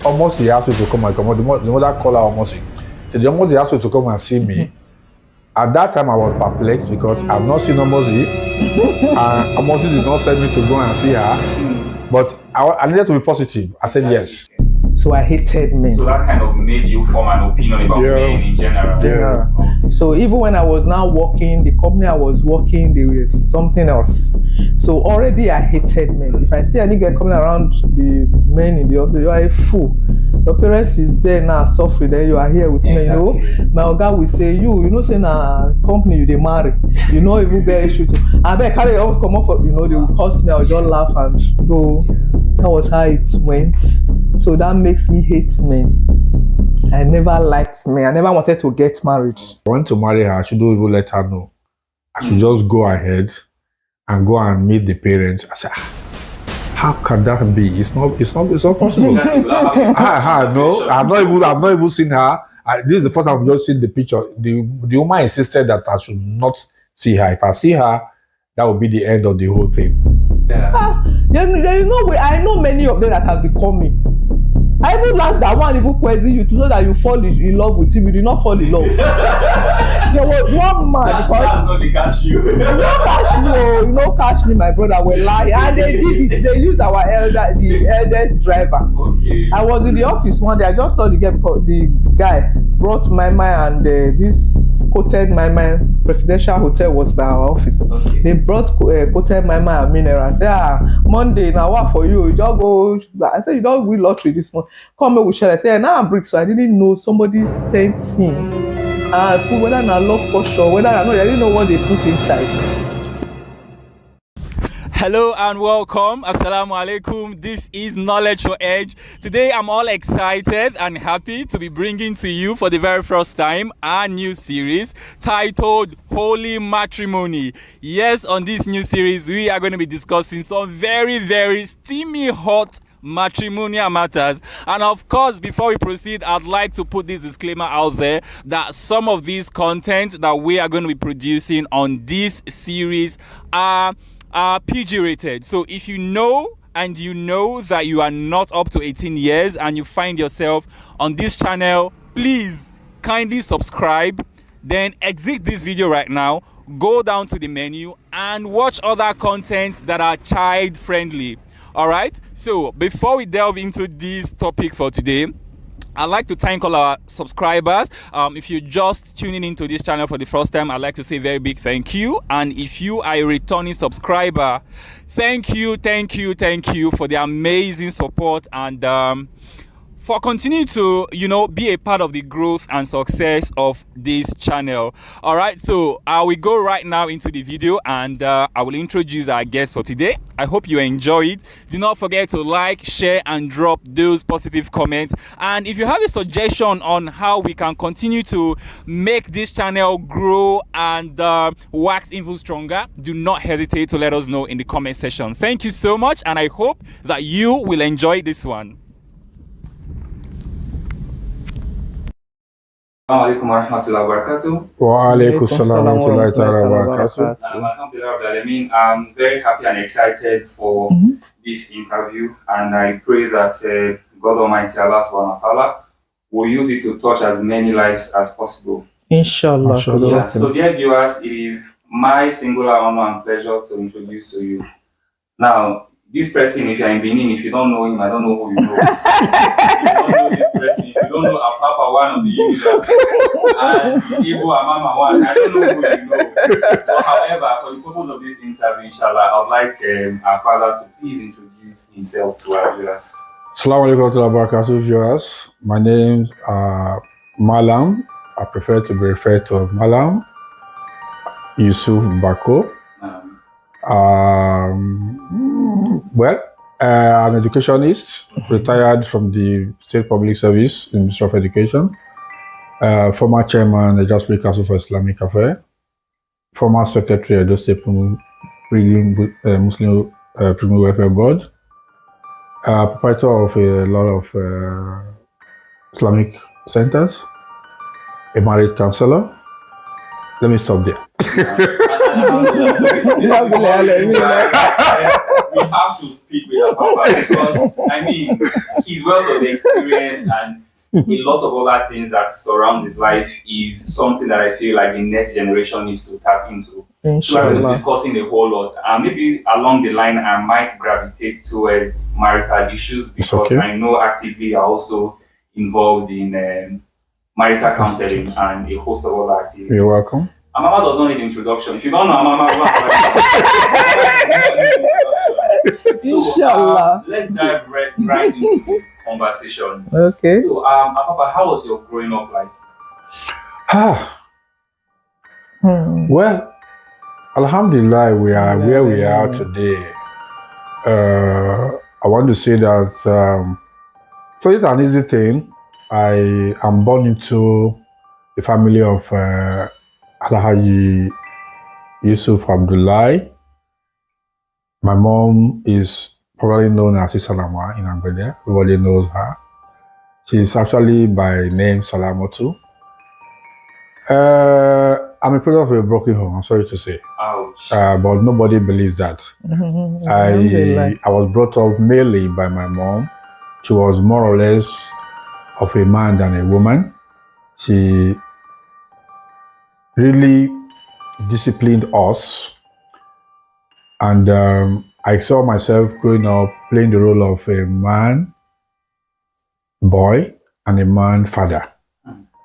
almost he asked me to come and come. The mother called her almost. So the almost he asked me to come and see me. At that time, I was perplexed because I've not seen Omozi. And Omozi did not send me to go and see her. But I needed to be positive. I said yes. So I hated men. So that kind of made you form an opinion about men in general. Yeah. Okay. So even when I was now working, the company I was working, there was something else. So already I hated men. If I see any guy coming around the men in the office, you are a fool. Your parents is there now suffering, then you are here with me, you know. My oga will say, you know, say na company you dey marry, you know, if you get issue to, I bet carry off come off, you know, they will curse me, I will just laugh and go. That was how it went. So that makes me hate men. I never liked men. I never wanted to get married. I want to marry her. I shouldn't even let her know. I should just go ahead and go and meet the parents. I said, how can that be? It's not possible. No, I've not even seen her. This is the first time I've just seen the picture. The woman insisted that I should not see her. If I see her, that will be the end of the whole thing. There is no way. I know many of them that have become me. I even like that one even poison you to know that you fall in love with him. You did not fall in love. There was one man because that's not the catch you. You know catch me, my brother were lying, and they did it. They used the eldest driver. Okay. I was in the office one day. I just saw the guy because the guy brought my and this coated my presidential hotel was by our office. Okay. They brought coated my and mineral. I said, Monday now what for you? You just go. I said you don't win lottery this month. Come here with share. I said now I'm brick, so I didn't know somebody sent him. Put whether I love portion, whether I know I didn't know what they put inside. Hello and welcome. Assalamu alaikum. This is Knowledge for Edge. Today I'm all excited and happy to be bringing to you for the very first time a new series titled Holy Matrimony. Yes, on this new series we are going to be discussing some very, very steamy hot matrimonial matters. And of course, before we proceed, I'd like to put this disclaimer out there that some of these content that we are going to be producing on this series are PG rated. So if you know and you know that you are not up to 18 years and you find yourself on this channel, please kindly subscribe, then exit this video right now, go down to the menu and watch other contents that are child friendly. All right, so before we delve into this topic for today, I'd like to thank all our subscribers. If you're just tuning into this channel for the first time, I'd like to say a very big thank you. And if you are a returning subscriber, thank you for the amazing support and for continuing to, be a part of the growth and success of this channel. All right, so I will go right now into the video and I will introduce our guest for today. I hope you enjoy it. Do not forget to like, share, and drop those positive comments. And if you have a suggestion on how we can continue to make this channel grow and wax even stronger, do not hesitate to let us know in the comment section. Thank you so much, and I hope that you will enjoy this one. Assalamu alaikum warahmatullahi wabarakatuh. Wa alaikum salam wa rahmatullahi. I'm very happy and excited for this interview, and I pray that God Almighty, Allah subhanahu wa ta'ala, will use it to touch as many lives as possible. Inshallah. Yeah. So dear viewers, it is my singular honor and pleasure to introduce to you. Now, this person, if you're in Benin, if you don't know him, I don't know who you know. If you don't know this person, if you don't know Papa one of the universe, and Ibu Mama one, I don't know who you know. But however, for the purpose of this interview, inshallah, I would like our father to please introduce himself to our viewers. Assalamu alaikum warahmatullahi wabarakatuh, viewers. My name is Malam. I prefer to be referred to as Malam Yusuf Bako. Well, I'm an educationist, retired from the State Public Service in Ministry of Education, former chairman of the Just Council for Islamic Affairs, former secretary of the State Muslim Premium Welfare Board, proprietor of a lot of Islamic centers, a marriage counselor. Let me stop there. we have to speak with our papa because I mean his wealth of experience and a lot of other things that surrounds his life is something that I feel like the next generation needs to tap into. So we're Inshallah. discussing a whole lot. And maybe along the line I might gravitate towards marital issues because okay. I know actively you're also involved in marital counseling and a host of other activities. You're welcome. Amama does not need introduction. If you don't know Amama, so, Inshallah. let's dive right into the conversation. Okay. So, Papa, how was your growing up like? Well, Alhamdulillah, we are where we are today. I want to say that so it's an easy thing. I am born into the family of Alhaji Yusuf Abdullahi. My mom is probably known as Salama in Agbede. Everybody knows her. She's actually by name Salamatu. I'm a product of a broken home, I'm sorry to say. Ouch. But nobody believes that. I was brought up mainly by my mom. She was more or less of a man than a woman. She really disciplined us. And I saw myself growing up playing the role of a man, boy, and a man, father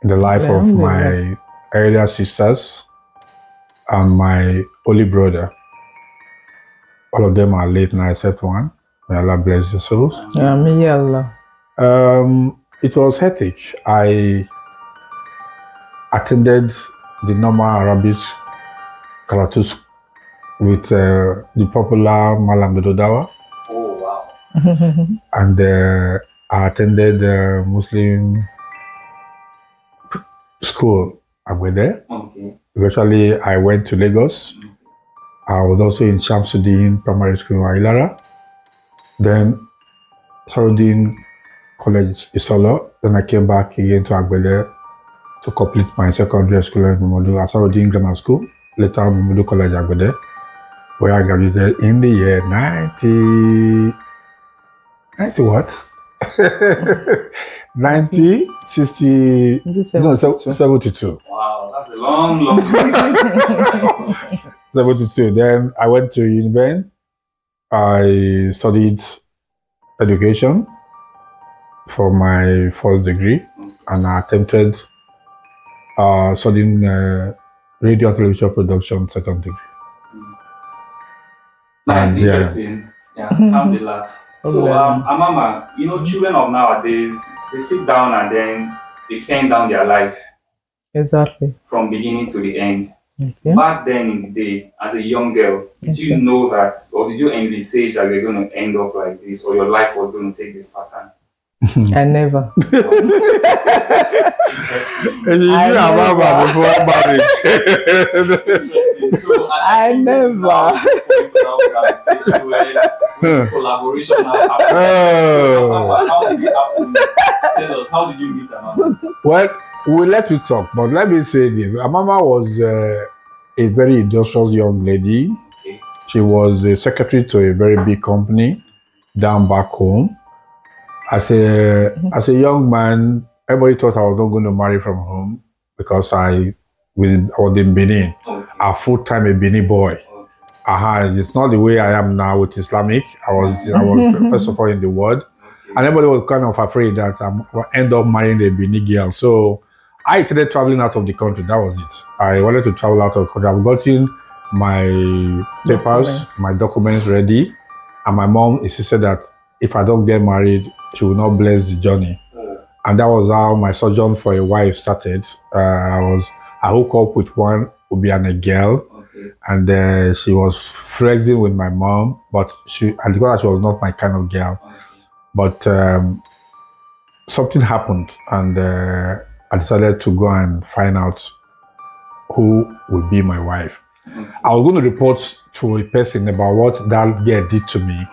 in the life of my elder sisters and my only brother. All of them are late now except one. May Allah bless their souls. Amen, ya Allah. It was hectic. I attended the normal Arabic karatu with the popular Malam Dodawa, Oh, wow. and I attended Muslim school. I went there. Okay. Eventually, I went to Lagos. I was also in Shamsuddin Primary School in Ilara. Then Sarudin College Isolo. Then I came back again to Agbede to complete my secondary school at Sarudin Grammar School. Later, Mamadou College Agbede, where I graduated in the year 90 what? 1960, no, 72. Wow, that's a long time. 72. Then I went to Uniben. I studied education for my first degree, and I attempted studying radio and television production second degree. Nice, And, yeah. interesting. Yeah, alhamdulillah. So, Amama, you know, children of nowadays, they sit down and then they pen down their life Exactly. from beginning to the end. Okay. Back then in the day, as a young girl, did you know that, or did you envisage that you're going to end up like this, or your life was going to take this pattern? I never. And you knew Amama before marriage. Interesting. So, I never. Collaboration now happened. Oh. How did it happen? Tell us, how did you meet Amama? Well, we'll let you talk, but let me say this. Amama was a very industrious young lady. Okay. She was a secretary to a very big company down back home. As a young man, everybody thought I was not going to marry from home because I was in Benin, Okay. a full-time a Benin boy. It's not the way I am now with Islamic. I was first of all in the world. And everybody was kind of afraid that I would end up marrying a Benin girl. So I started traveling out of the country. That was it. I wanted to travel out of the country. I've gotten my papers, my documents ready. And my mom insisted that if I don't get married, she will not bless the journey. And that was how my sojourn for a wife started. I hooked up with one Ubiana girl. Okay. And she was flexing with my mom, but I thought she was not my kind of girl. Okay. But something happened, and I decided to go and find out who would be my wife. I was going to report to a person about what that girl did to me,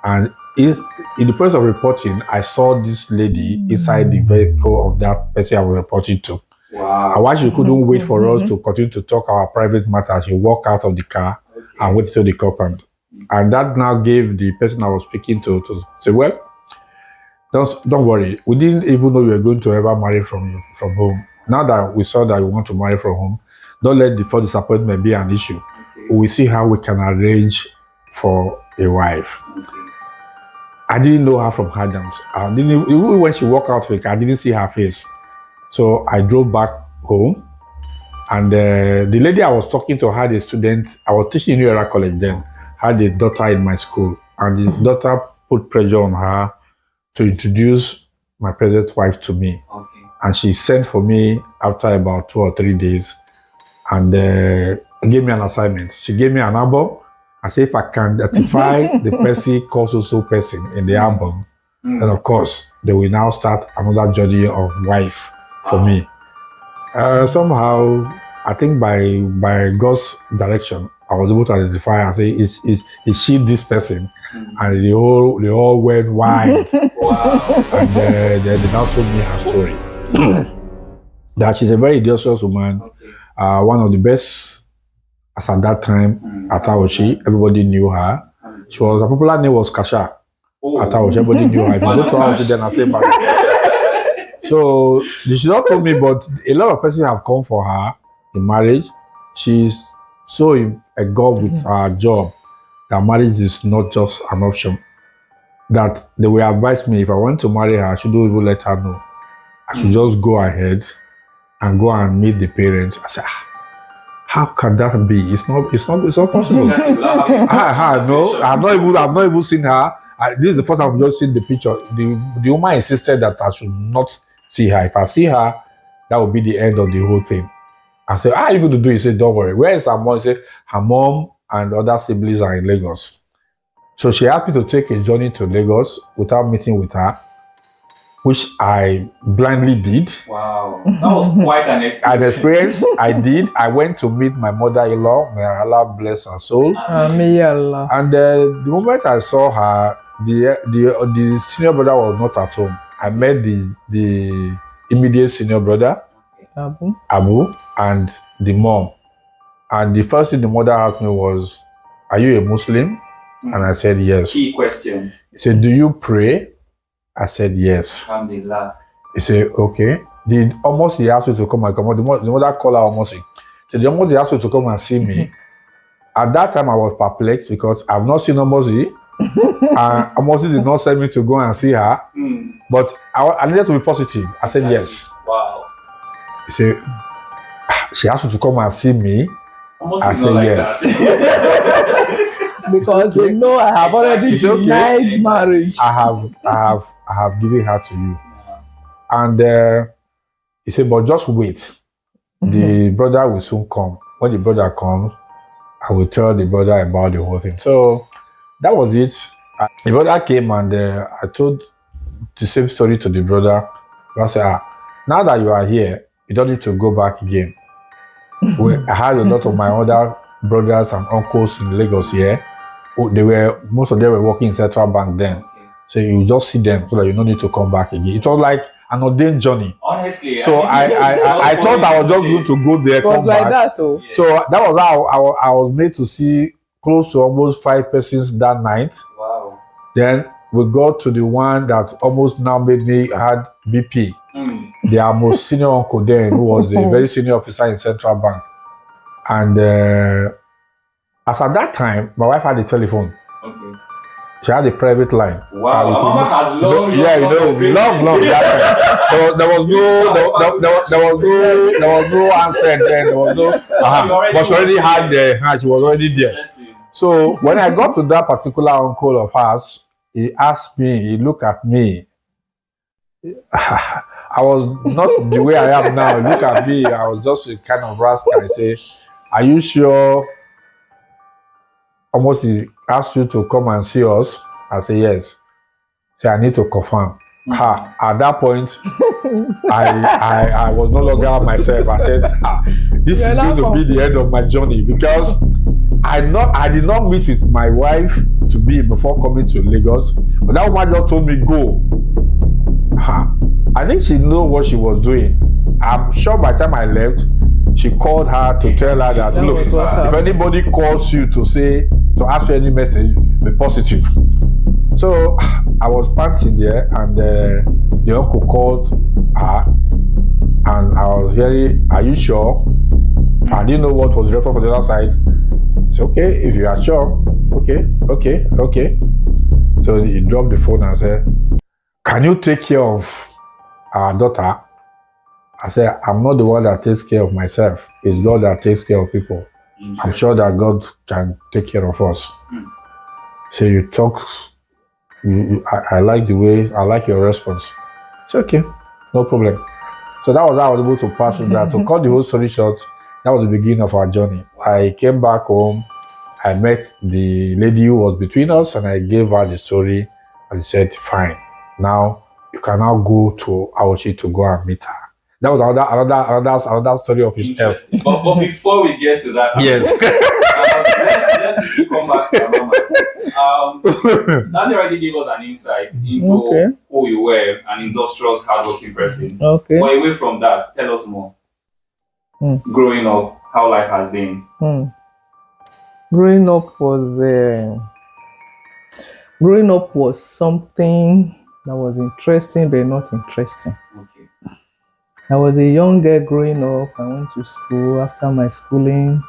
and in the process of reporting, I saw this lady inside the vehicle of that person I was reporting to. Wow. And why she couldn't wait for us to continue to talk our private matter, she walked out of the car and went to the compound. And that now gave the person I was speaking to say, well, don't worry. We didn't even know you were going to ever marry from home. Now that we saw that you want to marry from home, don't let the first disappointment be an issue. Okay. We see how we can arrange for a wife. Okay. I didn't know her from Adams. Even when she walked out of the car, I didn't see her face. So I drove back home. And the lady I was talking to had a student. I was teaching in New Era College then. Had a daughter in my school. And the daughter put pressure on her to introduce my present wife to me. Okay. And she sent for me after about 2 or 3 days. And gave me an assignment. She gave me an album. I said, if I can identify the person called so person in the album, then of course, they will now start another journey of wife for me. Somehow, I think by God's direction, I was able to identify and say, is she this person? And they all went wide. Wow. And they now told me her story. That she's a very industrious woman, Okay. one of the best as at that time at Aoshi. Everybody knew her. She was, her popular name was Kasha at Aoshi. Everybody knew her. If you go to Aoshi, then I say back. So she not told me, but a lot of persons have come for her in marriage. She's so engulfed with her job that marriage is not just an option. That they will advise me if I want to marry her, I shouldn't even let her know. I should just go ahead and go and meet the parents. I said, how can that be? It's not possible. No, I've not even seen her. This is the first time I've just seen the picture. The woman insisted that I should not see her. If I see her, that will be the end of the whole thing. I said, how are you going to do it? He said, don't worry. Where is her mom? He said, her mom and other siblings are in Lagos. So she asked me to take a journey to Lagos without meeting with her, which I blindly did. Wow. That was quite an experience. I did. I went to meet my mother-in-law. May Allah bless her soul. May Allah. And the moment I saw her, the senior brother was not at home. I met the immediate senior brother, Abu, and the mom. And the first thing the mother asked me was, are you a Muslim? And I said, yes. Key question. He said, do you pray? I said, yes. Alhamdulillah. He said, okay. He asked you to come and come. The mother called her almost. So he asked you to come and see me. At that time, I was perplexed because I've not seen Omozi. And Omozi did not send me to go and see her. But I needed to be positive. I said, yes. Wow. He said, she asked you to come and see me. Almost I said, like yes. That. Because they know I have already denied marriage. I have given her to you. And he said, but just wait. The brother will soon come. When the brother comes, I will tell the brother about the whole thing. So that was it. The brother came and I told the same story to the brother. I said, now that you are here, you don't need to go back again. I had a lot of my other brothers and uncles in Lagos here. Most of them were working in Central Bank then. Okay. So you just see them so that you don't need to come back again. It was like an ordained journey. Honestly. So I thought I was just going to go there, come like back. That, oh. So that was how I was made to see close to almost 5 persons that night. Wow. Then we got to the one that almost now made me had BP. Their most senior uncle then, who was a very senior officer in Central Bank. And as at that time, my wife had a telephone. Okay. She had a private line. Wow, Mama has long. Yeah, long. There was no answer then. There was no. But she already had the. She was already there. So when I got to that particular uncle of ours, he asked me. He looked at me. I was not the way I am now. Look at me. I was just a kind of rascal. I say, are you sure? Almost he asked you to come and see us. I say, yes. So I need to confirm. At that point, I was no longer myself. I said, this is going to be the end of my journey because I did not meet with my wife to be before coming to Lagos. But that woman just told me, go. I think she knew what she was doing. I'm sure by the time I left, she called her to tell her that, look, if anybody calls you to say to ask you any message, be positive. So I was panting there, and the uncle called her, and I was hearing, "Are you sure?" I didn't know what was referred from the other side. So okay, if you are sure, okay. So he dropped the phone and said, "Can you take care of our daughter?" I said, "I'm not the one that takes care of myself. It's God that takes care of people. I'm sure that God can take care of us." So you talk. I like your response. It's okay, no problem. So that was how I was able to pass through that. To cut the whole story short, that was the beginning of our journey. I came back home. I met the lady who was between us, and I gave her the story. And she said, "Fine. Now you can now go to Aochi to go and meet her." That was another story of his health. But before we get to that, Yes. let's quickly come back to Mama. Daddy already gave us an insight into who you were, an industrious, hardworking person. Okay. But away from that, tell us more. Growing up, how life has been. Growing up was something that was interesting but not interesting. Okay. I was a young girl growing up. I went to school. After my schooling,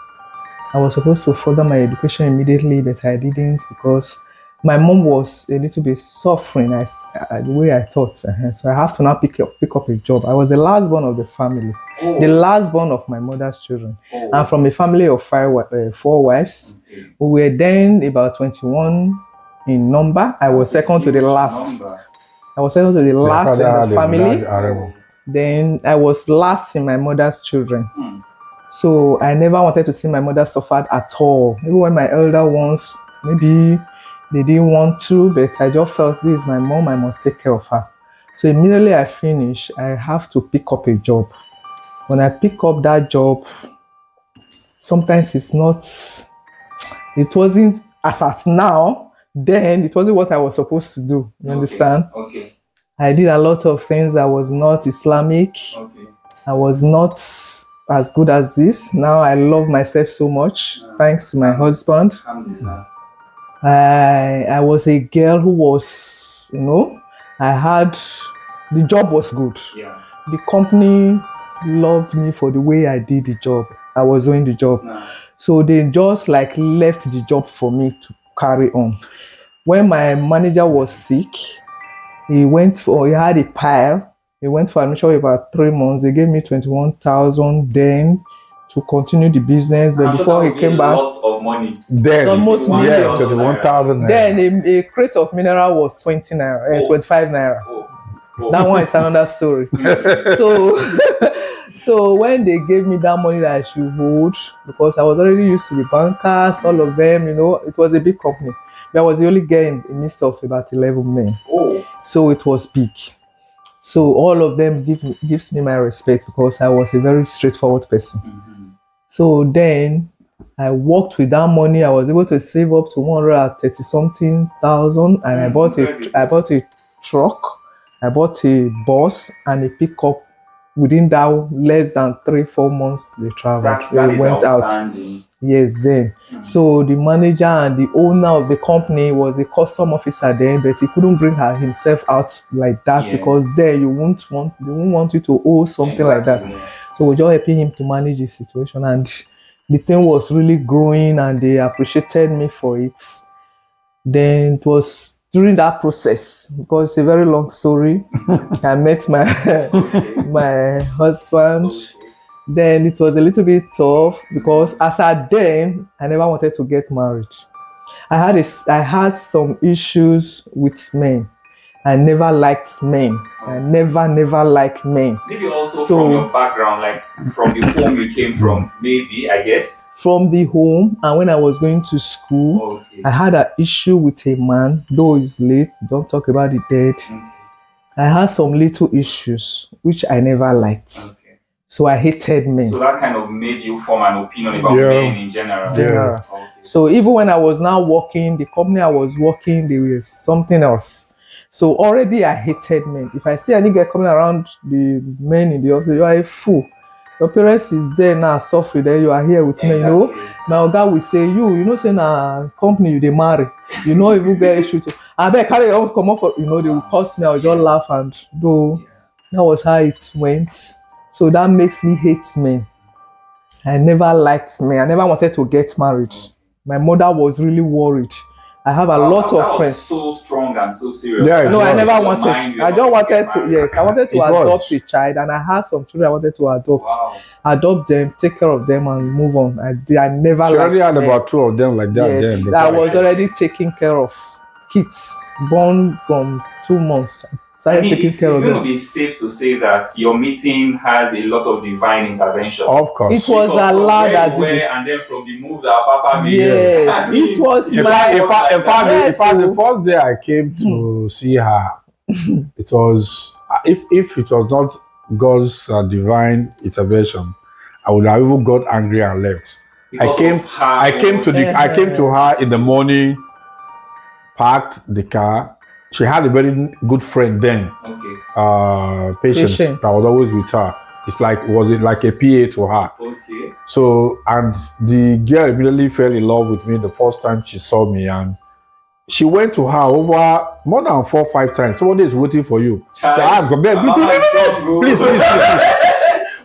I was supposed to further my education immediately, but I didn't because my mom was a little bit suffering the way I thought. So I have to now pick up a job. I was the last born of the family, the last born of my mother's children. And from a family of 4 wives. We were then about 21 in number. I was second to the last. I was second to the last in the family. Then I was last in my mother's children. So I never wanted to see my mother suffer at all. Even when my elder ones, maybe they didn't want to, but I just felt this is my mom, I must take care of her. So immediately I finish, I have to pick up a job. When I pick up that job, sometimes it wasn't as at now, then it wasn't what I was supposed to do. You understand? Okay. I did a lot of things that was not Islamic. Okay. I was not as good as this. Now I love myself so much, thanks to my husband. I was a girl who was, the job was good. Yeah. The company loved me for the way I did the job. I was doing the job. So they just left the job for me to carry on. When my manager was sick, he had a pile. He went for admission for about 3 months. They gave me 21,000 then to continue the business. But before he came back, lots of money. Then almost millions. 21,000. Then a crate of mineral was 20 naira, 25 naira. That one is another story. So when they gave me that money that I should hold, because I was already used to the bankers, all of them, it was a big company. But I was the only girl in the midst of about 11 men. So it was big. So all of them gives me my respect because I was a very straightforward person. So then I worked with that money. I was able to save up to 130-something thousand, and I bought a truck, I bought a bus and a pickup. Within that less than 3-4 months, they traveled. They went out. Yes, then. So the manager and the owner of the company was a custom officer then, but he couldn't bring himself out like that because there they won't want you to owe something like that. So we're just helping him to manage the situation, and the thing was really growing, and they appreciated me for it. Then it was during that process, because it's a very long story, I met my husband. Then it was a little bit tough because as at then, I never wanted to get married. I had some issues with men. I never liked men. I never liked men. Maybe also from your background, like from the home you came from, maybe, I guess. From the home, and when I was going to school, I had an issue with a man, though it's late, don't talk about the dead. I had some little issues, which I never liked. So I hated men. So that kind of made you form an opinion about men in general. So even when I was now working, the company I was working, there was something else. So already I hated men. If I see any guy coming around the men in the office, you are a fool. Your parents is there now suffering, then you are here with me, you know. My oga will say, you know, say na company you dey marry, you know, if you get issue to, I beg carry your own come up for, you know, they will curse me, I will just laugh and do. That was how it went. So that makes me hate men. I never liked men. I never wanted to get married. My mother was really worried. I have a lot of friends. So strong and so serious. Yeah, No, I never Mind wanted. you I just wanted to. Yes, I wanted to It was. adopt a child, and I had some children I wanted to adopt. Wow. Adopt them, take care of them, and move on. I never She already liked had men. about 2 of them like that. Yes, then before I was already taking care of kids born from 2 months. Started taking it's care of going to them. be safe to say that your meeting has a lot of divine intervention. Of course. It was Because from Allah where that you did it. were and then from the move that Papa made. Yes, I mean, it was In my. fact, Yes, the so- first day I came to see her, it was if it was not God's divine intervention, I would have even got angry and left. because I came of her I came to her in the morning, parked the car. She had a very good friend then, Okay. Patience, Patience. that was always with her. It's like was it like a PA to her. Okay. So, and the girl immediately fell in love with me the first time she saw me, and she went to her over more than 4 or 5 times. Somebody is waiting for you. Child, So, Mama is strong, bro. please.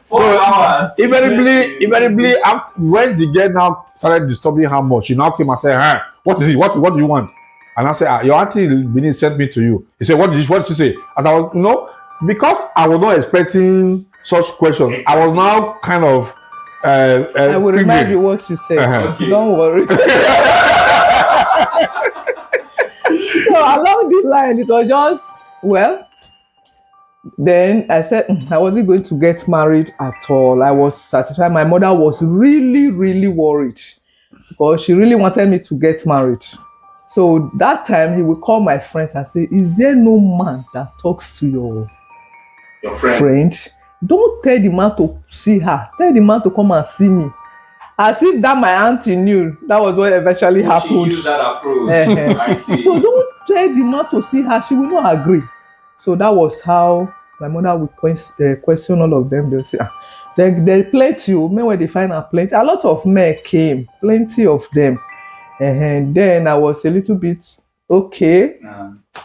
4 hours. Invariably, after, when the girl now started disturbing her much, she now came and said, "Huh, what is it? What do you want?" And I said, "Your auntie Benin sent me to you." He said, what did she say?" As I was, because I was not expecting such questions, I was now kind of I will remind you what you said. Uh-huh. Okay. Don't worry. So along the line, it was just then I said I wasn't going to get married at all. I was satisfied. My mother was really, really worried because she really wanted me to get married. So that time he would call my friends and say, "Is there no man that talks to your friend? Don't tell the man to see her. Tell the man to come and see me." As if that my auntie knew. That was what eventually She happened. used that approach. I see. So don't tell the man to see her. She will not agree. So that was how my mother would question all of them. They'll say, they plenty. Men when they find her plenty. A lot of men came. Plenty of them. And then I was a little bit okay.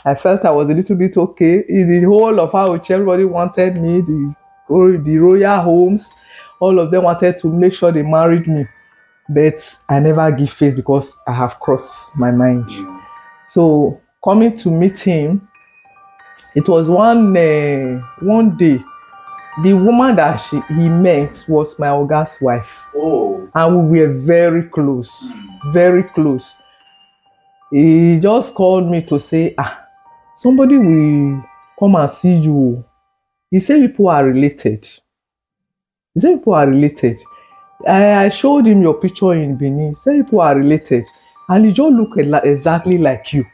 I felt I was a little bit okay. In the whole of Auchi, everybody wanted me. The royal homes, all of them wanted to make sure they married me. But I never give face because I have crossed my mind. So coming to meet him, it was one day. The woman that he met was my oga's wife. Oh. And we were very close. Very close. He just called me to say, somebody will come and see you. He said people are related. I showed him your picture in Benin. He said people are related. And he just look exactly like you.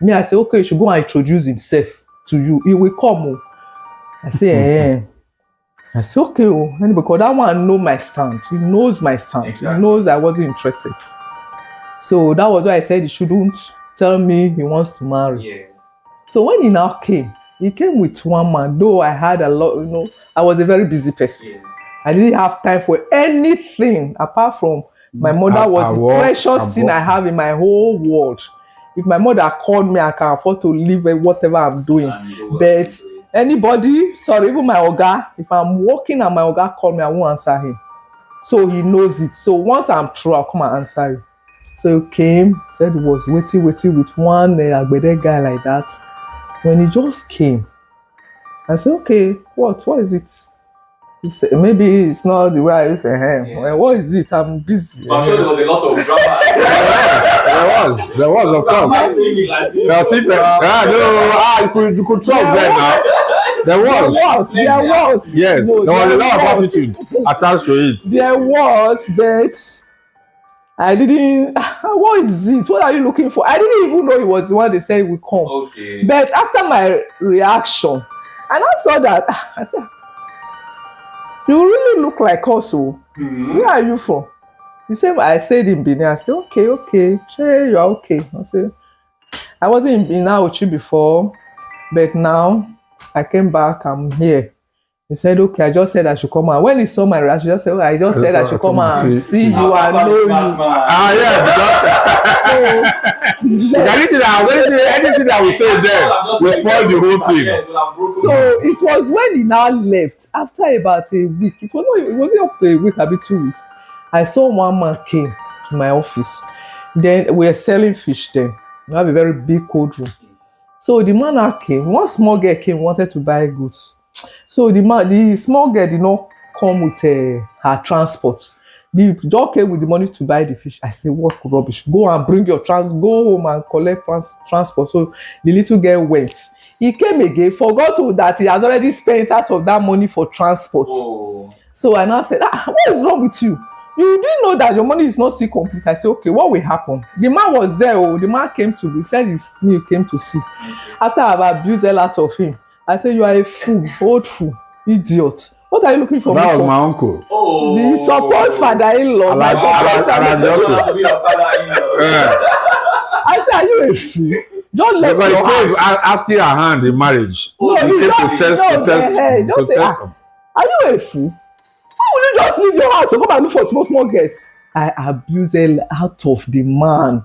Me, I say, okay, he should go and introduce himself to you. He will come. I say, I say, okay, because that one know my stand. He knows my stand. Exactly. He knows I wasn't interested. So that was why I said he shouldn't tell me he wants to marry. Yes. So when he now came, he came with one man. Though I had a lot, I was a very busy person. Yes. I didn't have time for anything apart from my mother was the precious thing I have in my whole world. If my mother called me, I can afford to leave whatever I'm doing. But anybody, even my oga, if I'm working and my oga call me, I won't answer him. So he knows it. So once I'm through, I'll come and answer you. So he came, said he was waiting with one Agbede guy like that. When he just came, I said, okay, what is it? He said, maybe it's not the way I used to say, what is it? I'm busy. I'm sure there was a lot of drama. There was, of course. You could trust them now. There was. Yes, No, there was a lot of attitude attached to it. There was, but I didn't. What is it? What are you looking for? I didn't even know it was the one they said would come. Okay. But after my reaction, and I saw that, I said, "You really look like us. Where are you from?" He said, "I stayed in Benin." I said, okay. Sure, you're okay. I said, I wasn't in Auchi before, but now I came back. I'm here. He said, okay, I just said I should come and when he saw my reaction, he just said, oh, I just said I should come and see you and know you. So anything that we say there will spoil the whole thing. So it was when he now left after about a week. It wasn't up to a week, maybe 2 weeks. I saw one man came to my office. Then we were selling fish. Then we have a very big cold room. So the man now came. One small girl came, wanted to buy goods. So the small girl did not come with her transport. The dog came with the money to buy the fish. I said, what rubbish? Go and bring your go home and collect transport. So the little girl went. He came again, forgot that he has already spent out of that money for transport. Oh. So I now said, what is wrong with you? You didn't know that your money is not still complete. I said, okay, what will happen? The man was there. The man came to, he said his meal came to see. After I've abused a lot of him, I said, you are a fool, old fool, idiot. What are you looking for? That was my uncle. Oh. The supposed father-in-law. My supposed father-in-law. I said, are you a fool? Don't let because your he came house. asking her hand in marriage. No, he you came don't- to test, no, to test, hey, to don't say, test him. Are you a fool? Why will you just leave your house to come and look for small girls? I abused hell out of the man.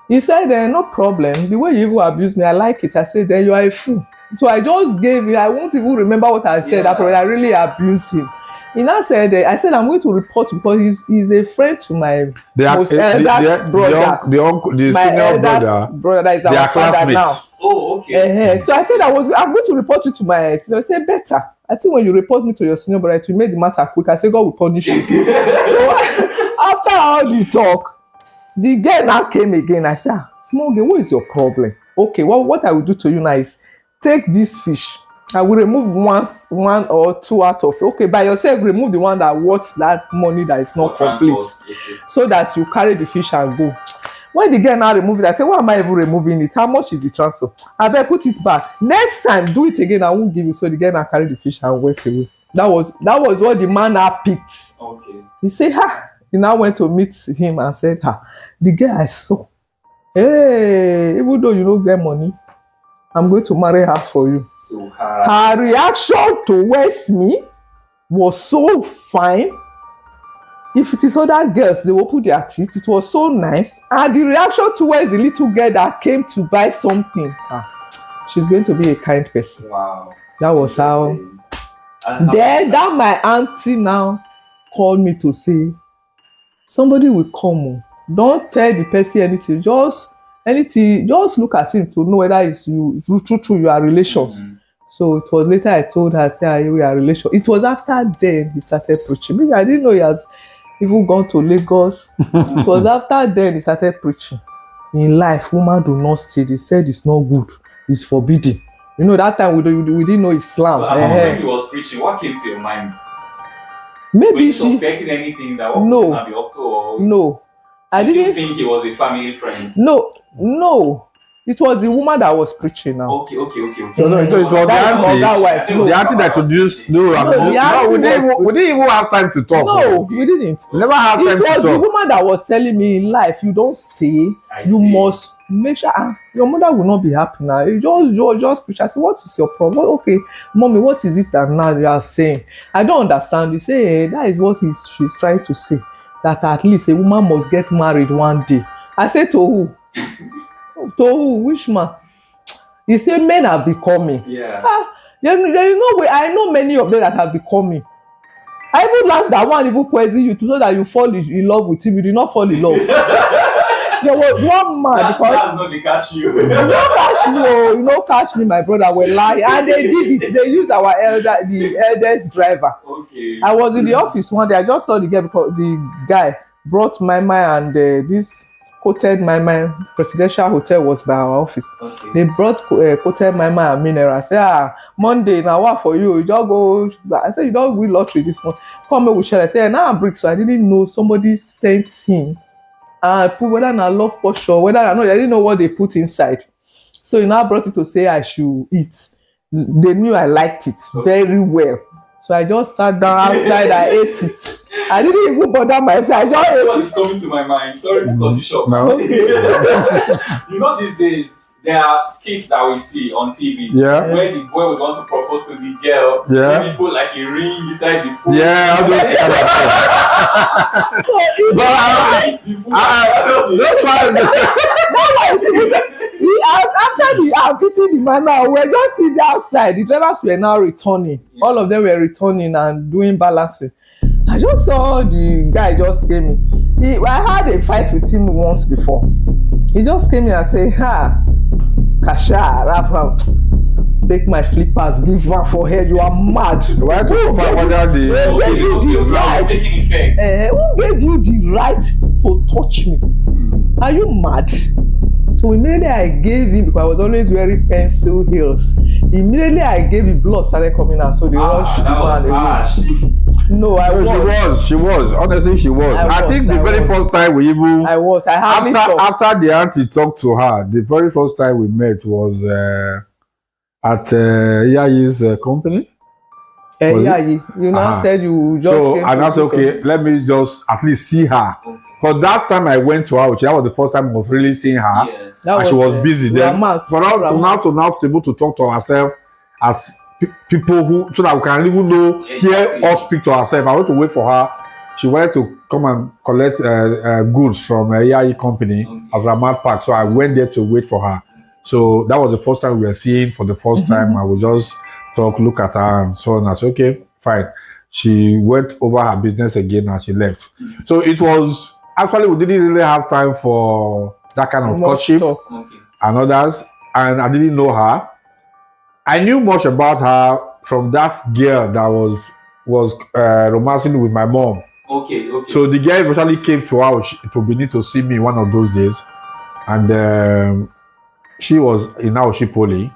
He said, no problem. The way you even abuse me, I like it. I said, then you are a fool. So I just gave it. I won't even remember what I said. Yeah. I really abused him. He now said, I said, I'm going to report because he's a friend to my most eldest brother. The My senior eldest brother that is they our are father classmates. now. Oh, okay. So I said I'm going to report you to my senior. I said, better. I think when you report me to your senior brother, it will make the matter quick. I said, God will punish you. So after all the talk, the girl now came again. I said, small girl, what is your problem? Okay, what I will do to you now is take this fish. I will remove one or two out of it. Okay, by yourself, remove the one that worth that money that is not For complete. transport, okay. So that you carry the fish and go. When the girl now remove it, I say, why am I even removing it? How much is the transfer? I better put it back. Next time, do it again. I won't give you. So the girl now carry the fish and went away. That was what the man now picked. Okay. He said, he now went to meet him and said, the girl I saw, hey, even though you don't get money, I'm going to marry her for you. So Her reaction towards me was so fine. If it is other girls, they will put their teeth. It was so nice. And the reaction towards the little girl that came to buy something, she's going to be a kind person. wow. That was how. Then that my auntie now called me to say, somebody will come. Don't tell the person anything. Just look at him to know whether it's you true you are relations. Mm-hmm. So it was later I told her, say, we are relations. It was after then he started preaching. Maybe I didn't know he has even gone to Lagos. It was after then he started preaching. In life, woman do not steal. They said it's not good. It's forbidden. You know, that time we didn't know Islam. So when he was preaching, what came to your mind? Were Maybe you suspecting anything that what No. could not be up to? Or No. I you still didn't. think he was a family friend? No. It was the woman that was preaching now. Okay. No, it was the That's auntie. my other wife. No. The auntie that introduced. the auntie We didn't even have time to talk. No, we didn't. We never had time It to was the talk. woman that was telling me in life, you don't stay, I you see. must make sure your mother will not be happy now. You just preach. I said, what is your problem? Okay, mommy, what is it that now you are saying? I don't understand. You say, that is what she's trying to say. That at least a woman must get married one day. I said, to who? To who? Which man? He said, men are becoming. Yeah. There is no way. I know many of them that have become me. I even learned that one even poison you to so that you fall in love with him. You did not fall in love. There was one man That's because not the catch you. you know, catch me, my brother will lie, and they did it. They used the eldest driver. Okay. I was in the office one day. I just saw the guy because the guy brought my and this coated my presidential hotel was by our office. Okay. They brought coated my and mineral. I said, Monday now what for you? You just go. I said, you don't win lottery this month. Come here, we share. I said, now I'm brick. So I didn't know somebody sent him and put whether I love portion, whether I know. I didn't know what they put inside. So he now brought it to say I should eat. They knew I liked it very well. So I just sat down outside. I ate it. I didn't even bother myself. I just ate What it. is coming to my mind? Sorry to cut you short. No. Okay. You know these days there are skits that we see on TV Yeah. where the boy would want to propose to the girl. Yeah. Maybe put like a ring beside the food. Yeah, all those kind of stuff. So it, But that's why. that's why you see, he said, after the beating the man now, we were just sitting outside. The drivers were now returning. All of them were returning and doing balancing. I just saw the guy just came in. I had a fight with him once before. He just came in and said, Kasha, Rafa, take my slippers, give her for head. You are mad. Why to confirm whether Who gave you the right? Taking effect. Who gave you the right to touch me? Are you mad? So immediately I gave him, because I was always wearing pencil heels. Immediately I gave him, blood started coming out. So they rushed the that was man away. harsh. No, I was. She was. Honestly, she was. I think the very first time we even I hardly talked. after the auntie talked to her, the very first time we met was at Yayi's company. Yeah, you now said you just So came and to I said, visit us. okay, let me just at least see her. Because that time I went to her, that was the first time I was really seeing her. Yes. That And she was busy then. Ramat. For now to now be able to talk to ourselves as people who, so that we can even know, hear or speak to ourselves. I went to wait for her. She wanted to come and collect goods from a YAI company of Ramat Park. So I went there to wait for her. So that was the first time we were seeing for the first time. I would just talk, look at her and so on. I said, okay, fine. She went over her business again and she left. So it was, actually we didn't really have time for that kind of courtship and others. And I didn't know her. I knew much about her from that girl that was romancing with my mom. Okay. So the girl eventually came to our to Benin to see me one of those days, and she was in Aoshi Poly.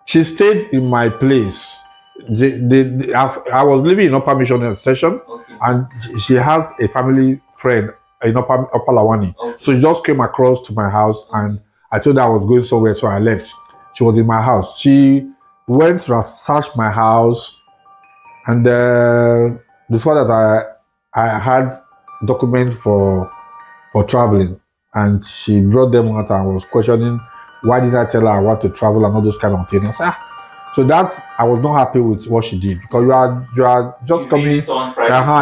She stayed in my place. I was living in Upper Mission Station, and she has a family friend in Upper Lawani. So she just came across to my house, and I told her I was going somewhere, so I left. She was in my house. She went to search my house, and before that I had documents for traveling, and she brought them out and was questioning why did I tell her I want to travel and all those kind of things. I said, so that I was not happy with what she did, because you are just coming,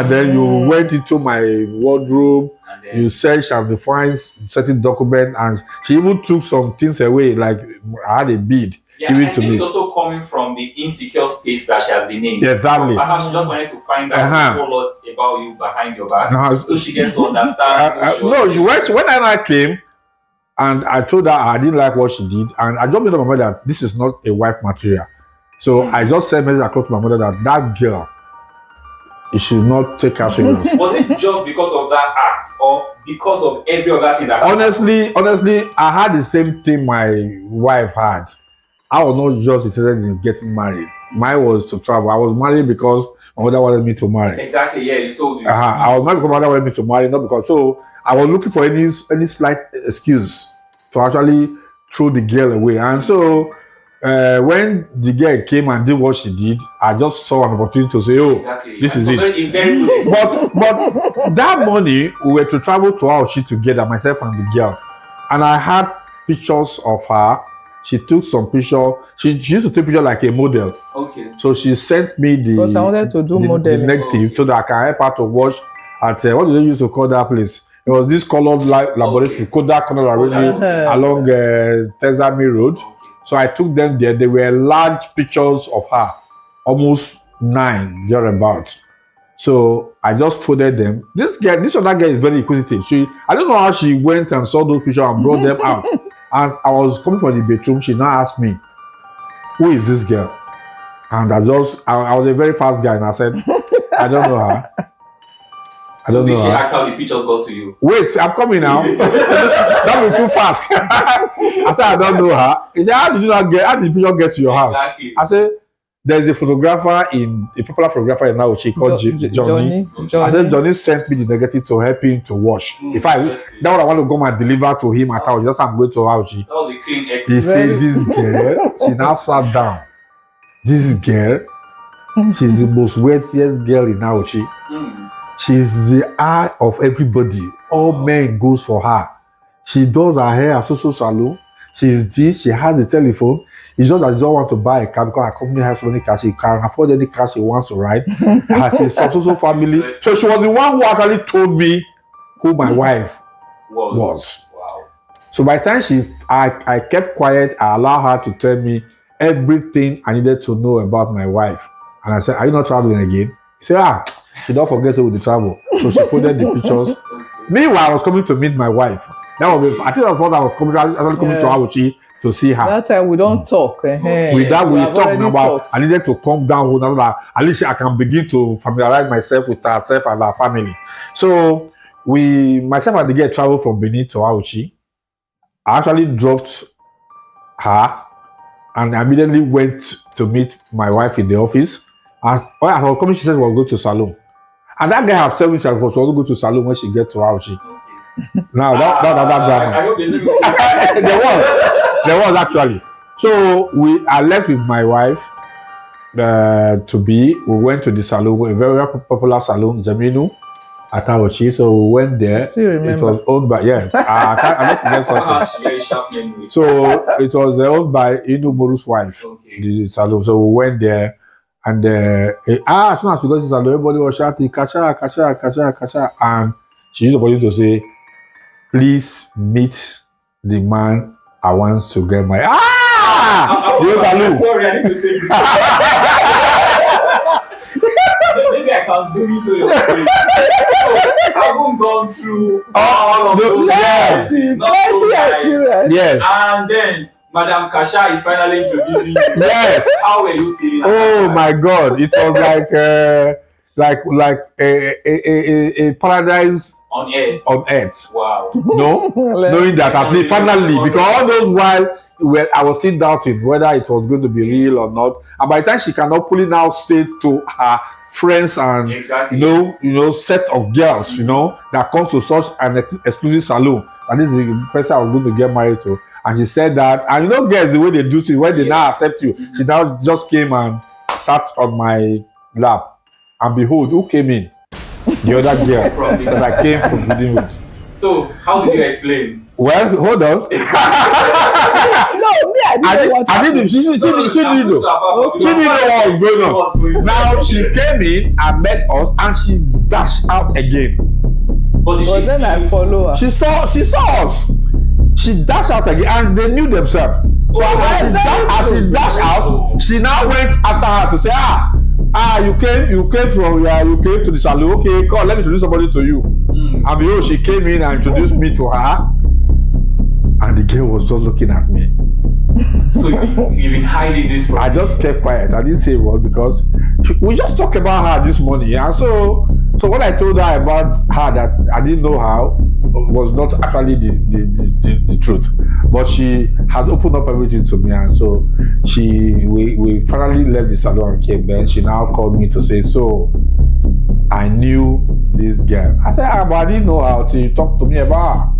then you went into my wardrobe, you searched and you find certain document, and she even took some things away, like I had a bead. Yeah, I think it's also coming from the insecure space that she has been in. Exactly. Perhaps she just wanted to find out a whole lot about you behind your back, so she gets to understand. When I came, and I told her I didn't like what she did, and I just made up my mind that this is not a wife material. So I just sent message across to my mother that girl, you should not take her serious. Was it just because of that act, or because of every other thing that happened? Honestly, I had the same thing my wife had. I was not just interested in getting married. Mine was to travel. I was married because my mother wanted me to marry. Exactly, yeah, you told me. I was married because my mother wanted me to marry, not because. So I was looking for any slight excuse to actually throw the girl away. And so when the girl came and did what she did, I just saw an opportunity to say, this is it. But that morning, we were to travel to Aoshi together, myself and the girl. And I had pictures of her. She took some picture. She used to take picture like a model. Okay. So she sent me because I wanted to do the negative so that I can help her to wash at what do they used to call that place? It was this colored laboratory, Kodak Color along Tezami Road. So I took them there. They were large pictures of her, almost 9 thereabouts. So I just folded them. This other girl is very inquisitive. I don't know how she went and saw those pictures and brought them out. As I was coming from the bedroom, she now asked me, who is this girl? And I was a very fast guy, and I said, I don't know her. I don't know her. Did she ask how the pictures got to you? Wait, I'm coming now. That was too fast. I said, I don't know her. He said, how did the picture get to your house? Exactly. I said, there's a popular photographer in Naochi called Johnny. I said, Johnny sent me the negative to help him to wash. If that what I want to go and deliver to him at Aochi, that's why I'm going to Aochi. That was a clean exit. He said, this girl, she now sat down. This girl, she's the most wealthiest girl in Aochi. She's the eye of everybody. All men goes for her. She does her hair at Soso Salon. she's this, she has the telephone. It's just that she don't want to buy a car because her company has so many cars. She can afford any car she wants to ride. She's successful family. So she was the one who actually told me who my wife was. Wow. So by the time I kept quiet, I allowed her to tell me everything I needed to know about my wife. And I said, "Are you not traveling again?" She said, she don't forget to with the travel. So she folded the pictures. Meanwhile, I was coming to meet my wife. That was I think that was what I was coming to Awuchi to see her. That time we don't talk. With that, we talked about. I needed to calm down. At least I can begin to familiarize myself with herself and her family. So myself and the girl traveled from Benin to Awuchi. I actually dropped her, and I immediately went to meet my wife in the office. As I was coming, she said we will go to salon. And that guy has told me she was going to go to salon when she get to Awuchi. Now that drama. I hope there's There was actually. So I left with my wife we went to the salon, a very popular salon, Jaminu at Awuchi. So we went there. Still remember. It was owned by I don't forget something. So it was owned by Inu Moru's wife, the salon. So we went there. And as soon as we got to the salon, everybody was shouting, "Kasha, Kasha, Kasha, Kasha." And she used the opportunity to say, "Please meet the man I want to get married." I'm sorry, I need to take this. Maybe I can zoom into your face. So, I haven't gone through all of those. Yes. Yes. And then Madam Kasha is finally introducing you. Yes. How were you feeling? Oh my God! It was like a paradise on earth. On earth. Wow. No, knowing that at least finally, because all those while I was still doubting whether it was going to be real or not. And by the time she cannot pull it now, say to her friends and set of girls, that comes to such an exclusive salon, and this is the person I was going to get married to. And she said that, and girls, the way they do things, when they now accept you, she now just came and sat on my lap. And behold, who came in? The other girl that I came from within with. So, how did you explain? Well, hold on. No, me, I didn't She didn't know. She didn't know what was going on. Now, she came in and met us, and she dashed out again. But then I follow her. She saw us. She dashed out again, and they knew themselves. So as she dashed out, she now went after her to say, you came to the salon. Okay, come, let me introduce somebody to you. And behold, she came in and introduced me to her, and the girl was just looking at me. So you've been hiding this from I just kept quiet. I didn't say a word because we just talked about her this morning, and so when I told her about her that I didn't know her was not actually the truth, but she had opened up everything to me, and so we finally left the salon and came. Then she now called me to say, so I knew this girl. I said, but I didn't know her until you talked to me about her.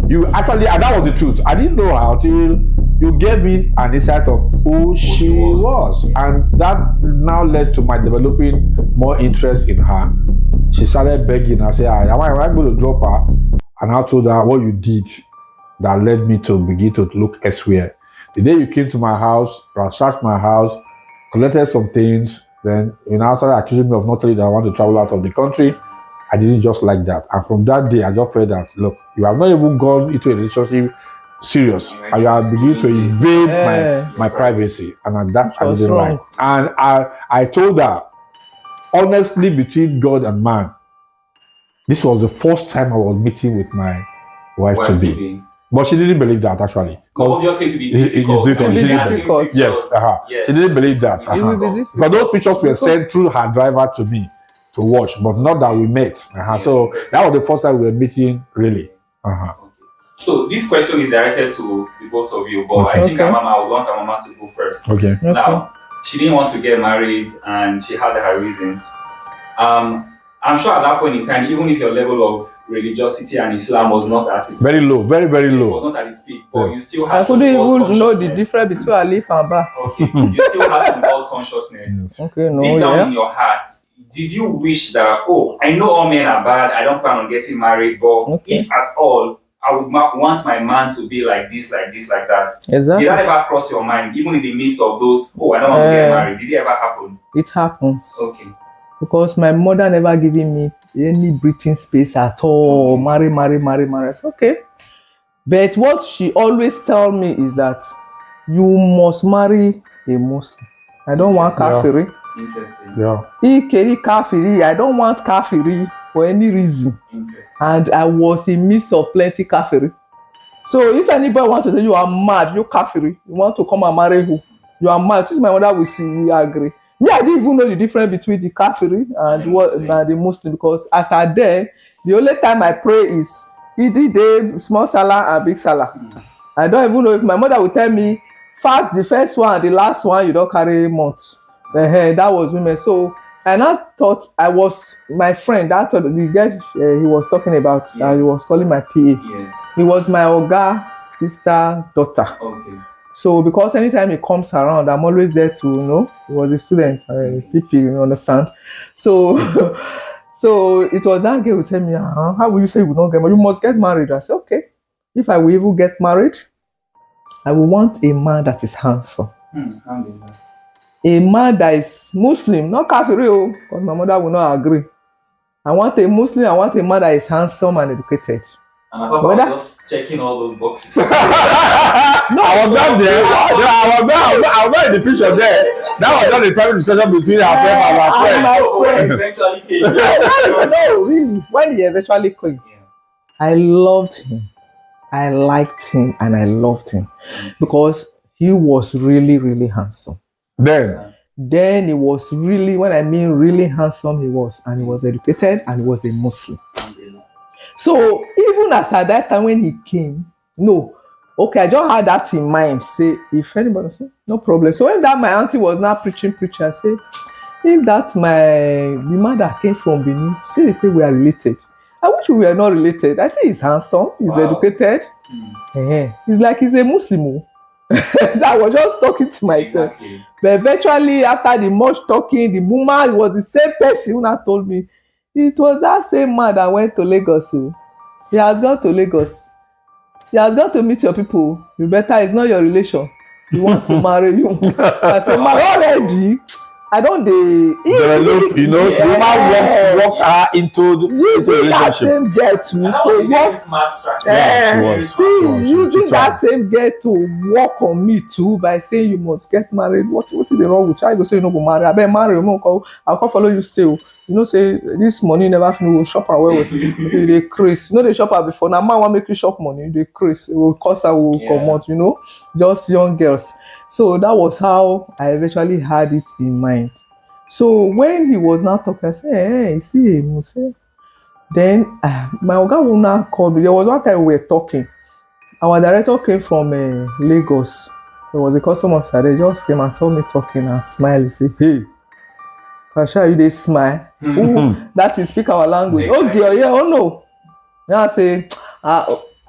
You actually, and that was the truth. I didn't know her until you gave me an insight of who she was, and that now led to my developing more interest in her. She started begging. I said, am I going to drop her? And I told her what you did that led me to begin to look elsewhere. The day you came to my house, ransacked my house, collected some things, then you now started accusing me of not telling you that I want to travel out of the country. I didn't just like that. And from that day, I just felt that, look, you have not even gone into a relationship serious, and you are beginning to invade my privacy. And that I didn't like. And I told her, honestly, between God and man, this was the first time I was meeting with my wife to be. But she didn't believe that, actually. Obviously, to be difficult. Yes, she didn't believe that. Because those pictures were sent through her driver to me to watch, but not that we met. So that was the first time we were meeting, really. So this question is directed to the both of you, but I think I would want Mama to go first. Okay. Now, she didn't want to get married, and she had her reasons. I'm sure at that point in time, even if your level of religiosity and Islam was not at its very low, very, very low. It was not at its peak, but you still had I couldn't even know the difference between Alif and Ba. Okay, you still had some God consciousness. Okay, no, deep down in your heart, did you wish that, I know all men are bad, I don't plan on getting married, but if at all, I would want my man to be like this, like this, like that. Exactly. Did that ever cross your mind, even in the midst of those, oh, I don't want to get married? Did it ever happen? It happens. Okay. Because my mother never given me any breathing space at all. Marry. I said, okay. But what she always tell me is that you must marry a Muslim. I don't want kafiri. Interesting. Yeah. Kafiri. I don't want kafiri for any reason. Interesting. And I was in midst of plenty kafiri. So if anybody wants to say you are mad, you kafiri, you want to come and marry who? You are mad. This my mother will see, we agree. Me, I didn't even know the difference between the kafiri and the Muslim, because as I there, the only time I pray is the small salah and big salah. I don't even know if my mother will tell me fast the first one, the last one you don't carry month. That was women. So I now thought I was my friend. That's what the guy he was talking about. He was calling my PA. Yes. He was my Oga sister daughter. Okay. So because anytime he comes around, I'm always there to, you know, he was a student, people, you understand. So so it was that girl who tell me, how will you say you will not get married? You must get married. I said, okay. If I will even get married, I will want a man that is handsome. A man that is Muslim, not Kafiri, because my mother will not agree. I want a Muslim, I want a man that is handsome and educated. And I thought I was just checking all those boxes. No, I was not there. I was not in the picture there. That was not the private discussion between ourselves and our friend. My friend. Eventually came. No, really. When he eventually came, I loved him. I liked him and I loved him because he was really, really handsome. Then he was really, when I mean really handsome, he was, and he was educated and he was a Muslim. So even as at that time when he came, I just had that in mind. Say, if anybody say, no problem. So when that my auntie was now preaching, I said, if that's the man that came from Benin, she say we are related. I wish we were not related. I think he's handsome, he's educated. He's like he's a Muslim. I was just talking to myself. Exactly. But eventually, after the much talking, the woman was the same person who now told me it was that same man that went to Lagos. He has gone to Lagos. He has gone to meet your people. You better, it's not your relation. He wants to marry you. I said, man, already. I don't the man walks her into the relationship. That same girl using that same girl to work on me too by saying you must get married. What is the wrong with you? I go say you no go marry. I better marry. I'll come follow you still. You know, say this money never finish. We'll shop away with you. They craze. You know they shop her before. Now man want make you shop money. They craze. It will cost her. Will come out. You know, just young girls. So that was how I eventually had it in mind. So when he was now talking, I said, hey, see him. Then my Oga will now call me. There was one time we were talking. Our director came from Lagos. There was a customer officer. They just came and saw me talking and smiled. He said, hey, Kasha, you dey smile? That is speak our language. Oh, girl, yeah, oh no. Now I say,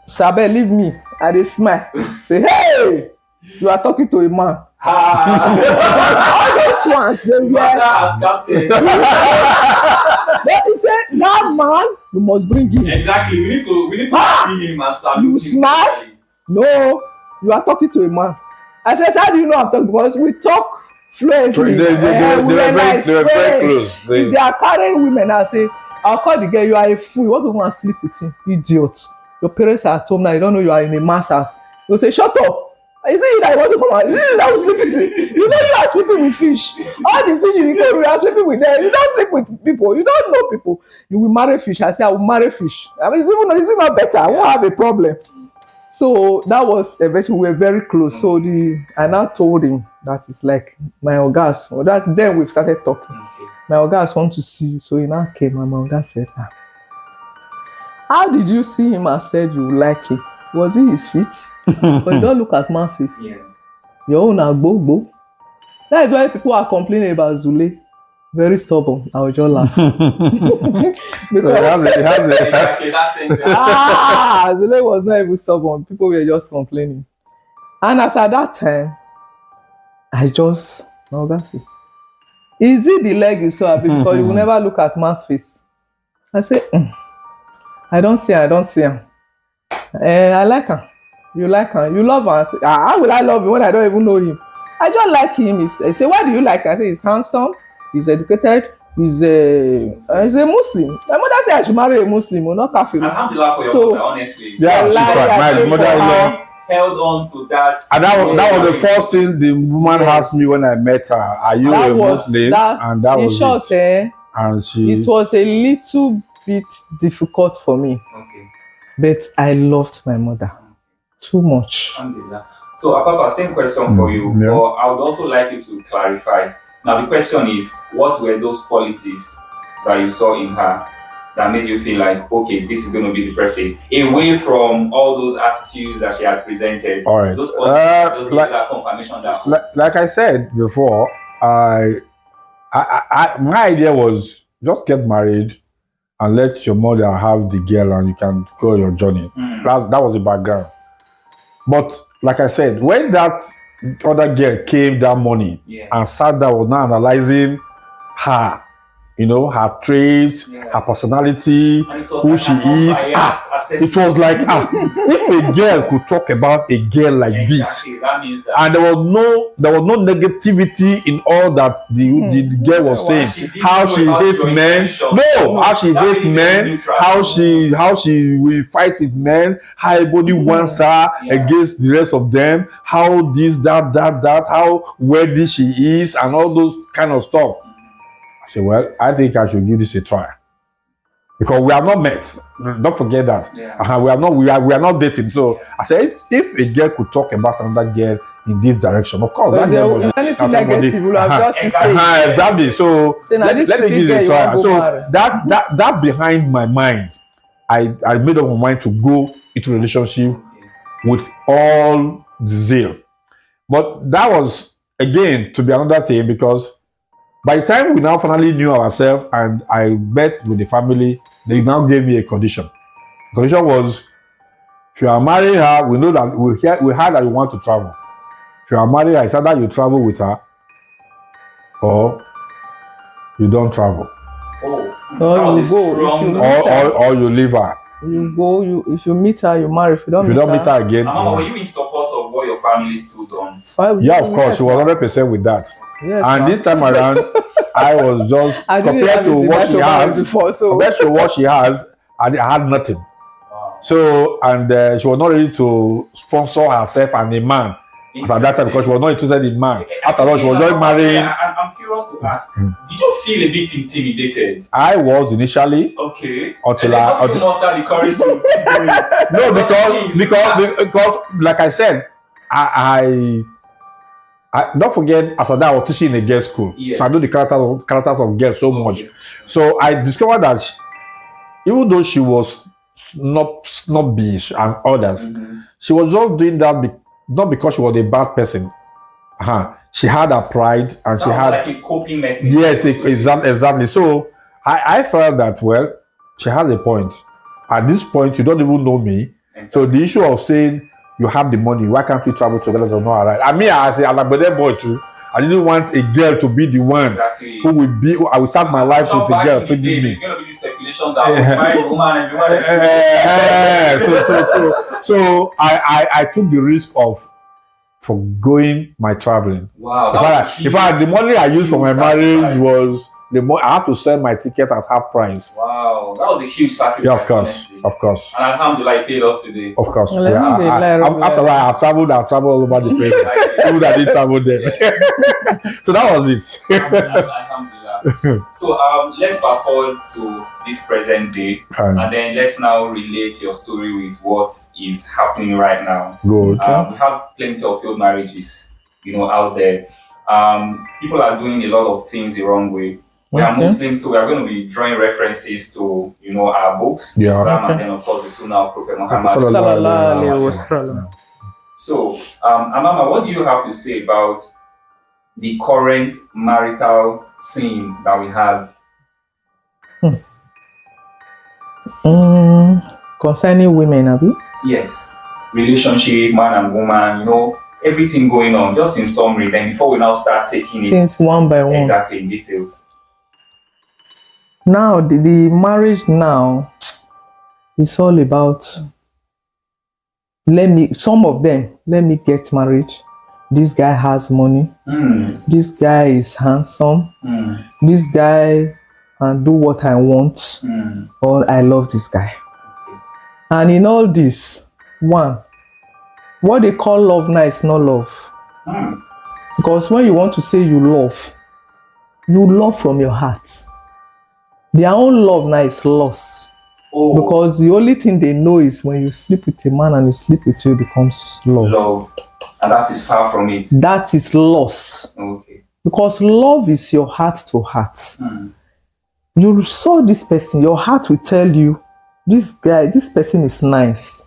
Sabe, leave me. I dey smile. Say, hey! You are talking to a man. All those ones, they were. But he said, that man, you must bring him. Exactly. We need to see him and salute him. You smile? No, you are talking to a man. I said, how do you know I'm talking? Because we talk fluently. They were very close. If they are carrying women, I say, I'll call the girl, you are a fool. You want to go and sleep with him? Idiot. Your parents are at home now, you don't know you are in a man's house. You'll say, shut up. Is it you that want to come out? Is it you that was sleeping with? You know you are sleeping with fish. All the fish you go, you are sleeping with them. You don't sleep with people. You don't know people. You will marry fish. I say I will marry fish. I mean, is it not better? I won't have a problem. So that was eventually we were very close. So I now told him that it's like my Ogas. Or that then we started talking. My Ogas want to see you. So he now came and my Oga said, how did you see him and said you like him? Was he his feet? But you don't look at man's face. Yeah. Your own are go. That is why people are complaining about Zule. Very stubborn. I will just laugh. Because Zule was not even stubborn. People were just complaining. And as at that time, that's it. Is it the leg you saw? Because you will never look at man's face. I say, I don't see him. I like him. You like him. You love him. I say, how will I love him when I don't even know him? I just like him. I say, why do you like him? I say, he's handsome. He's educated. He's a Muslim. My mother said I should marry a Muslim, or not Kafir. Alhamdulillah for your So- mother, honestly. Yeah, she Wallahi, tried. I My pray for mother-in-law. her. Held on to that. And that was the first thing the woman Yes. asked me when I met her. Are you That a was Muslim? that. And that In was short, it. And she. it was a little bit difficult for me, Okay. but I loved my mother too much. Alhamdulillah. So, Apapa, same question for you, Yeah. but I would also like you to clarify. Now, the question is, what were those qualities that you saw in her that made you feel like, okay, this is going to be the person, away from all those attitudes that she had presented? All right. Those qualities, those like- that confirmation that. Like I said before, my idea was just get married and let your mother have the girl and you can go your journey. That was the background. But like I said, when that other girl came that morning Yeah. and sat down, was now analyzing her, her traits, Yeah. her personality, And it was who like she an is. unbiased assessment. It was like, if a girl could talk about a girl like this, Exactly. That means that. and there was no negativity in all that the girl was Wow. saying. She didn't How know she about hates your men. intentions. No, how she That hates made it men. neutral. How she will fight with men. How everybody wants her Yeah. against the rest of them. How this, that. How worthy she is, and all those kind of stuff. I said, well, I think I should give this a try. Because we are not met. Don't forget that. Yeah. We are not dating. So I said, if a girl could talk about another girl in this direction, of course, But that girl there, was anything negative, will have just to Exactly. say. exactly. So Say, now this let me stupid give it a girl you try. want to So marry. that behind my mind, I made up my mind to go into a relationship with all the zeal. But that was again to be another thing, because by the time we now finally knew ourselves and I met with the family, they now gave me a condition. The condition was, if you are marrying her, we know that we heard that you want to travel. If you are marrying her, it's either you travel with her or you don't travel. Oh, Or that was you a go, strong. if you- Or you leave her. You go, if you meet her, you marry. If you don't, If you don't meet her again. Mama, were you in support of what your family stood on? Yeah, of course, she was 100% with that. Yes, And ma'am. this time around, I was just I didn't compared have to the what right she to marry has. before, so Compared to what she has, I had nothing. Wow. So, and she was not ready to sponsor herself and a man at that time, because she was not interested in man. After all, she was just marrying. I'm curious to ask, did you feel a bit intimidated? I was initially. Okay. Until And then I- how did you muster the courage to keep going? No, because like I said, I don't forget, as I was teaching in a girls' school, Yes. so I know the characters of girls so much. Okay. So I discovered that even though she was snobbish and others, Mhm. she was just doing that not because she was a bad person. She had her pride and she That was had like a coping mechanism. yes, so to say. exactly. So I felt that, well, she has a point. At this point, you don't even know me. So the issue of saying you have the money, why can't we travel together? Does not alright. I mean, as a Alabama boy too, I didn't want a girl to be the one Exactly. who I will start my life So with a back girl in the feeding day, me. there's gonna be this speculation that married woman is the one that's So I took the risk of forgoing my traveling. wow. In fact, the money I used for my marriage was I had to sell my ticket at half price. Wow, that was a huge sacrifice. Yeah, of course, honestly. of course, And alhamdulillah, it paid off today. of course. Well, Yeah, alhamdulillah, after that, I've traveled all over the place. Even that I didn't travel there. So that was it. Alhamdulillah. So let's fast forward to this present day, Fine. and then let's now relate your story with what is happening right now. Good. We have plenty of failed marriages, out there. People are doing a lot of things the wrong way. We are Okay. Muslims, so we are going to be drawing references to, our books, Yeah. Islam, and Okay. then of course the Sunnah of Prophet Muhammad. Sallallahu alaihi wasallam. So, Amama, what do you have to say about the current marital scene that we have? Concerning women, Abi. Yes, relationship, man and woman, everything going on, just in summary, then before we now start taking it Things one by one. exactly in details. Now, the marriage now is all about some of them, let me get married. This guy has money. This guy is handsome. This guy can do what I want. Or I love this guy. And in all this, one, what they call love now is not love. Because when you want to say you love from your heart. Their own love now is lost. Because the only thing they know is when you sleep with a man and he sleep with you, it becomes love. And that is far from it. That is lost. Okay. Because love is your heart to heart. You saw this person, your heart will tell you, this person is nice.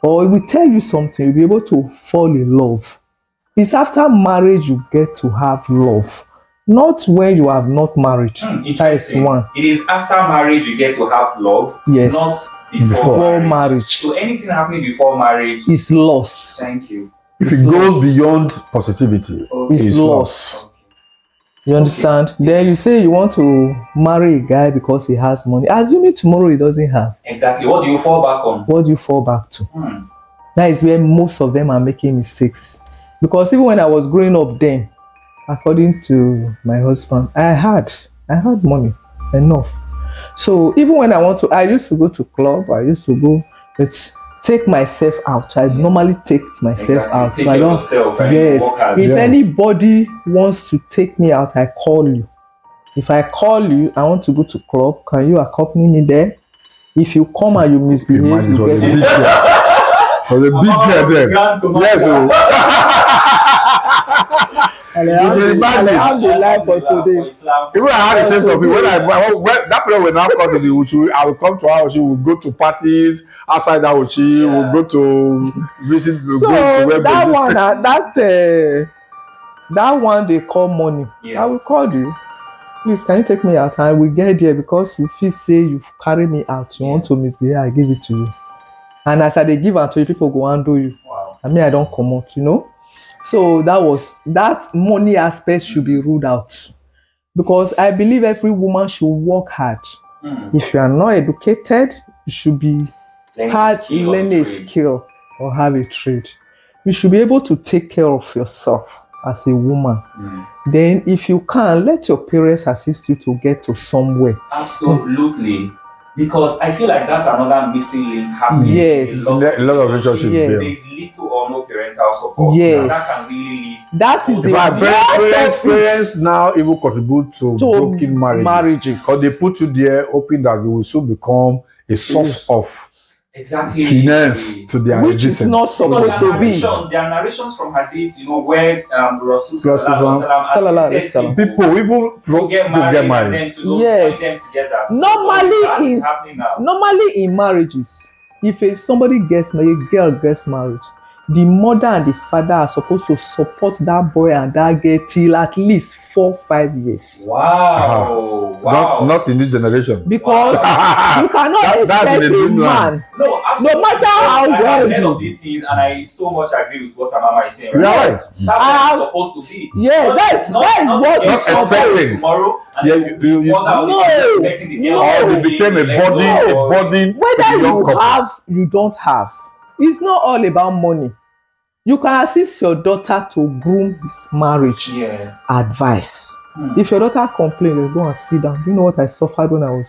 Or it will tell you something, you'll be able to fall in love. It's after marriage you get to have love. Not when you have not married. That is one. It is after marriage you get to have love. Yes. Not before marriage. So anything happening before marriage is lost. Thank you. If it goes beyond positivity, it's lost. Okay. You understand? Okay. Then you say you want to marry a guy because he has money. Assuming tomorrow he doesn't have. Exactly. What do you fall back on? What do you fall back to? That is where most of them are making mistakes. Because even when I was growing up then, according to my husband, I had money enough. So even when I used to go to club, I used to go, take myself out. I normally take myself out. Take yourself, right? Yes. If anybody wants to take me out, I call you. If I call you, I want to go to club. Can you accompany me there? If you come and you misbehave, you get it. Was a big girl then. Yes. Alhamdulillah for today. Even I had a taste of it when that period when I come to the Uchi, I will come to our Uchi, we'll go to parties outside our Uchi, we'll go to visit. So that one they call money. Yes. I will call you. Please, can you take me out? And we get there because you feel say you've carried me out. You want to misbehave, I give it to you. And as I they give it to you, people go and do you. Wow. I mean, I don't come out, you know. So that money aspect should be ruled out. Because I believe every woman should work hard. If you are not educated, you should be learn a skill or have a trade. You should be able to take care of yourself as a woman. Then if you can, let your parents assist you to get to somewhere. Absolutely. Because I feel like that's another missing link happening. Yes. A lot of relationships. Yes. There's little or no parental support. Yes. That can really lead. That is the parents now even contribute to broken marriages. Because they put you there hoping that you will soon become a source of finance to their which existence. Is not supposed to be. There are narrations from hadiths, where Rasul assisted people even to get married. And to yes. them together. Normally in marriages, if somebody gets married, a girl gets married, the mother and the father are supposed to support that boy and that girl till at least 4-5 years. Wow. Not in this generation. Because you cannot expect a man. No, absolutely. No matter how well you of these things, and I so much agree with what Mama is saying. Right? Yes. That's what it's supposed to be. Yeah, that is what it's expecting. Tomorrow, and you became a burden. Whether you have, you don't have. It's not all about money. You can assist your daughter to groom his marriage. Yes. Advice. If your daughter complains, go and sit down. You know what I suffered when I was.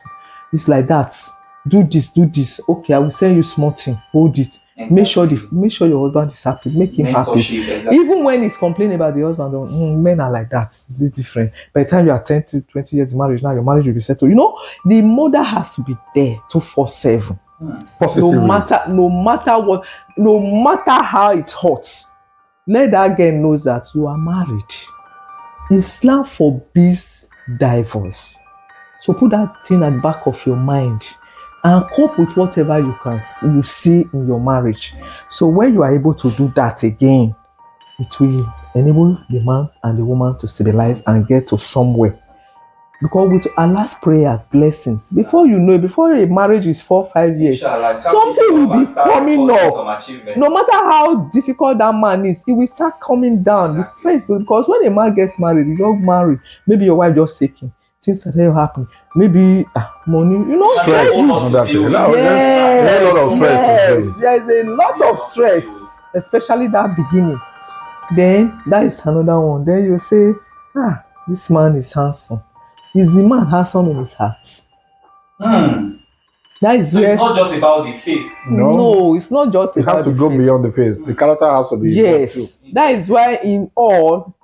It's like that. Do this. Okay, I will send you small thing. Hold it. Exactly. Make sure your husband is happy. Make him happy. Exactly. Even when he's complaining about the husband, men are like that. It's different. By the time you are 10 to 20 years marriage, now your marriage will be settled. You know, the mother has to be there 24/7. No matter what, no matter how it hurts, let that girl know that you are married. Islam forbids divorce. So put that thing at the back of your mind and cope with whatever you see in your marriage. So when you are able to do that again, it will enable the man and the woman to stabilize and get to somewhere. Because with Allah's prayers, blessings, before you know it, before a marriage is 4-5 years, something will be coming up. No matter how difficult that man is, it will start coming down. Exactly. Because when a man gets married, you don't marry. Maybe your wife just take him. things started happening. Maybe money, you know, Stress. That's all Another thing. to No, deal with. there's a lot of stress to deal yes, with. there is a lot of stress, especially that beginning. Then that is another one. Then you say, this man is handsome. Is the man handsome in his heart? That is So where it's not just about the face. no, it's not just You about have to the go face. beyond the face. The character has to be involved too. Yes, that is why in all,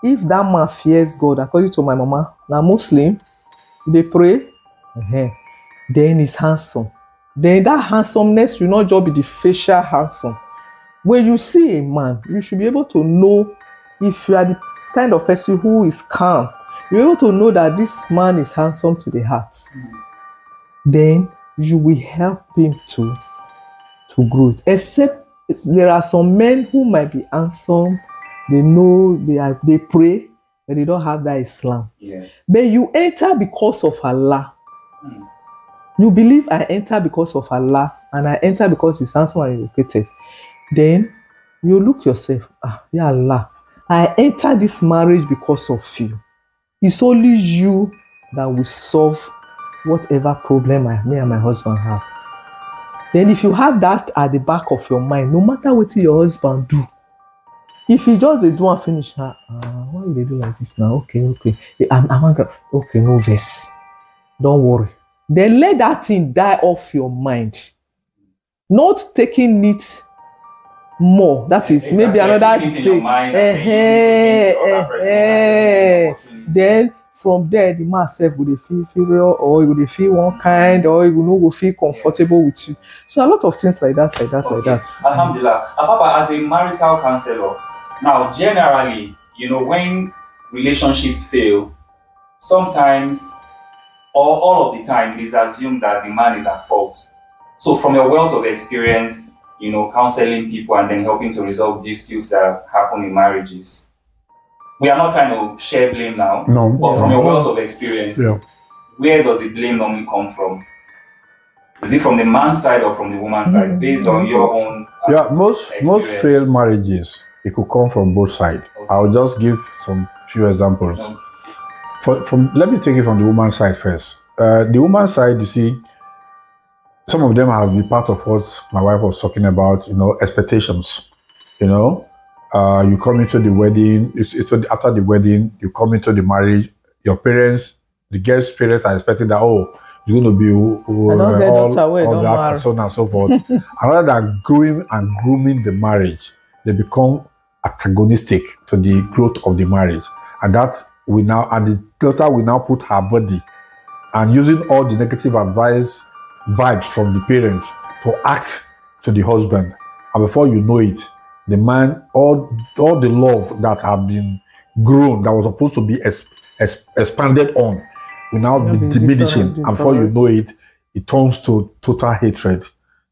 if that man fears God, according to my mama, now Muslim, they pray, then he's handsome. Then that handsomeness will not just be the facial handsome. When you see a man, you should be able to know if you are the kind of person who is calm. You're able to know that this man is handsome to the heart. Then you will help him to grow. Except there are some men who might be handsome, they know they pray, but they don't have that Islam. Yes. But you enter because of Allah. You believe I enter because of Allah, and I enter because He's handsome and educated. Then you look yourself, Ya Allah, I enter this marriage because of you. It's only you that will solve whatever problem me and my husband have. Then if you have that at the back of your mind, no matter what your husband do, if he just do and finish, why will they do like this now? Okay. I'm angry. Okay, no verse. Don't worry. Then let that thing die off your mind. Not taking it more. That is Exactly. maybe another Keeping it in thing. your mind and then using it against the other person. Then from there, the man self will feel inferior, or he will feel one kind, or he will not feel comfortable with you. So a lot of things like that. Alhamdulillah. Papa, as a marital counselor, now generally, when relationships fail, sometimes or all of the time, it is assumed that the man is at fault. So from your wealth of experience, counseling people and then helping to resolve disputes that happen in marriages, we are not trying to share blame now. No. But from your wealth of experience, where does the blame normally come from? Is it from the man's side or from the woman's side, based on your own? Most failed marriages, it could come from both sides. Okay. I'll just give some few examples. Okay. Let me take it from the woman's side first. The woman's side, you see, some of them have been part of what my wife was talking about. Expectations. You come into the wedding. After the wedding, you come into the marriage. Your parents, the girl's parents, are expecting that it's going to be all that, and so on and so forth. And rather than growing and grooming the marriage, they become antagonistic to the growth of the marriage, and the daughter will now put her body and using all the negative vibes from the parents to act to the husband, and before you know it, the man, all the love that had been grown, that was supposed to be expanded on, will now be diminishing, and before you know it, it turns to total hatred.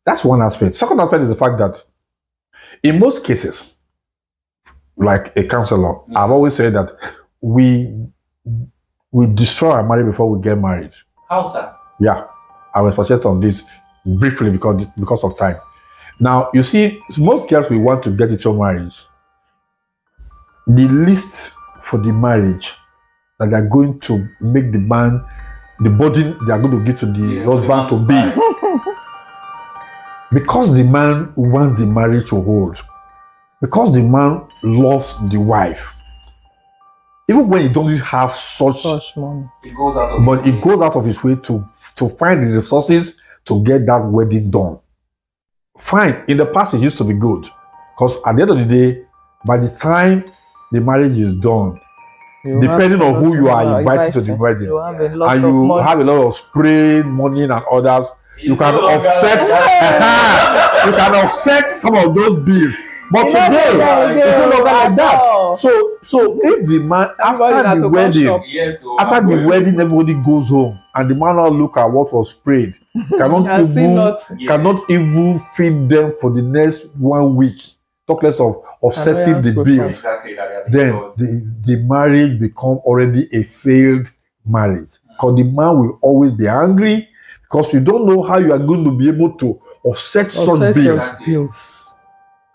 That's one aspect. Second aspect is the fact that in most cases, like a counselor, I've always said that we destroy our marriage before we get married. How, sir? Yeah, I will touch on this briefly because of time. Now, you see, most girls will want to get into marriage. The list for the marriage that they're going to make the man, the burden they are going to give to the husband to be. Because the man wants the marriage to hold. Because the man loves the wife. Even when he doesn't have such money, it goes out of his way to find the resources to get that wedding done. Fine, in the past it used to be good, because at the end of the day, by the time the marriage is done, depending on who you are inviting to the wedding, and you have a lot of spraying money and others, you can offset some of those bills. But today, it's no longer like that. So if the man after the wedding, everybody goes home, and the man now look at what was sprayed, cannot even feed them for the next 1 week. Talk less of offsetting the bills. Exactly, then the marriage become already a failed marriage, because the man will always be angry, because you don't know how you are going to be able to offset such bills.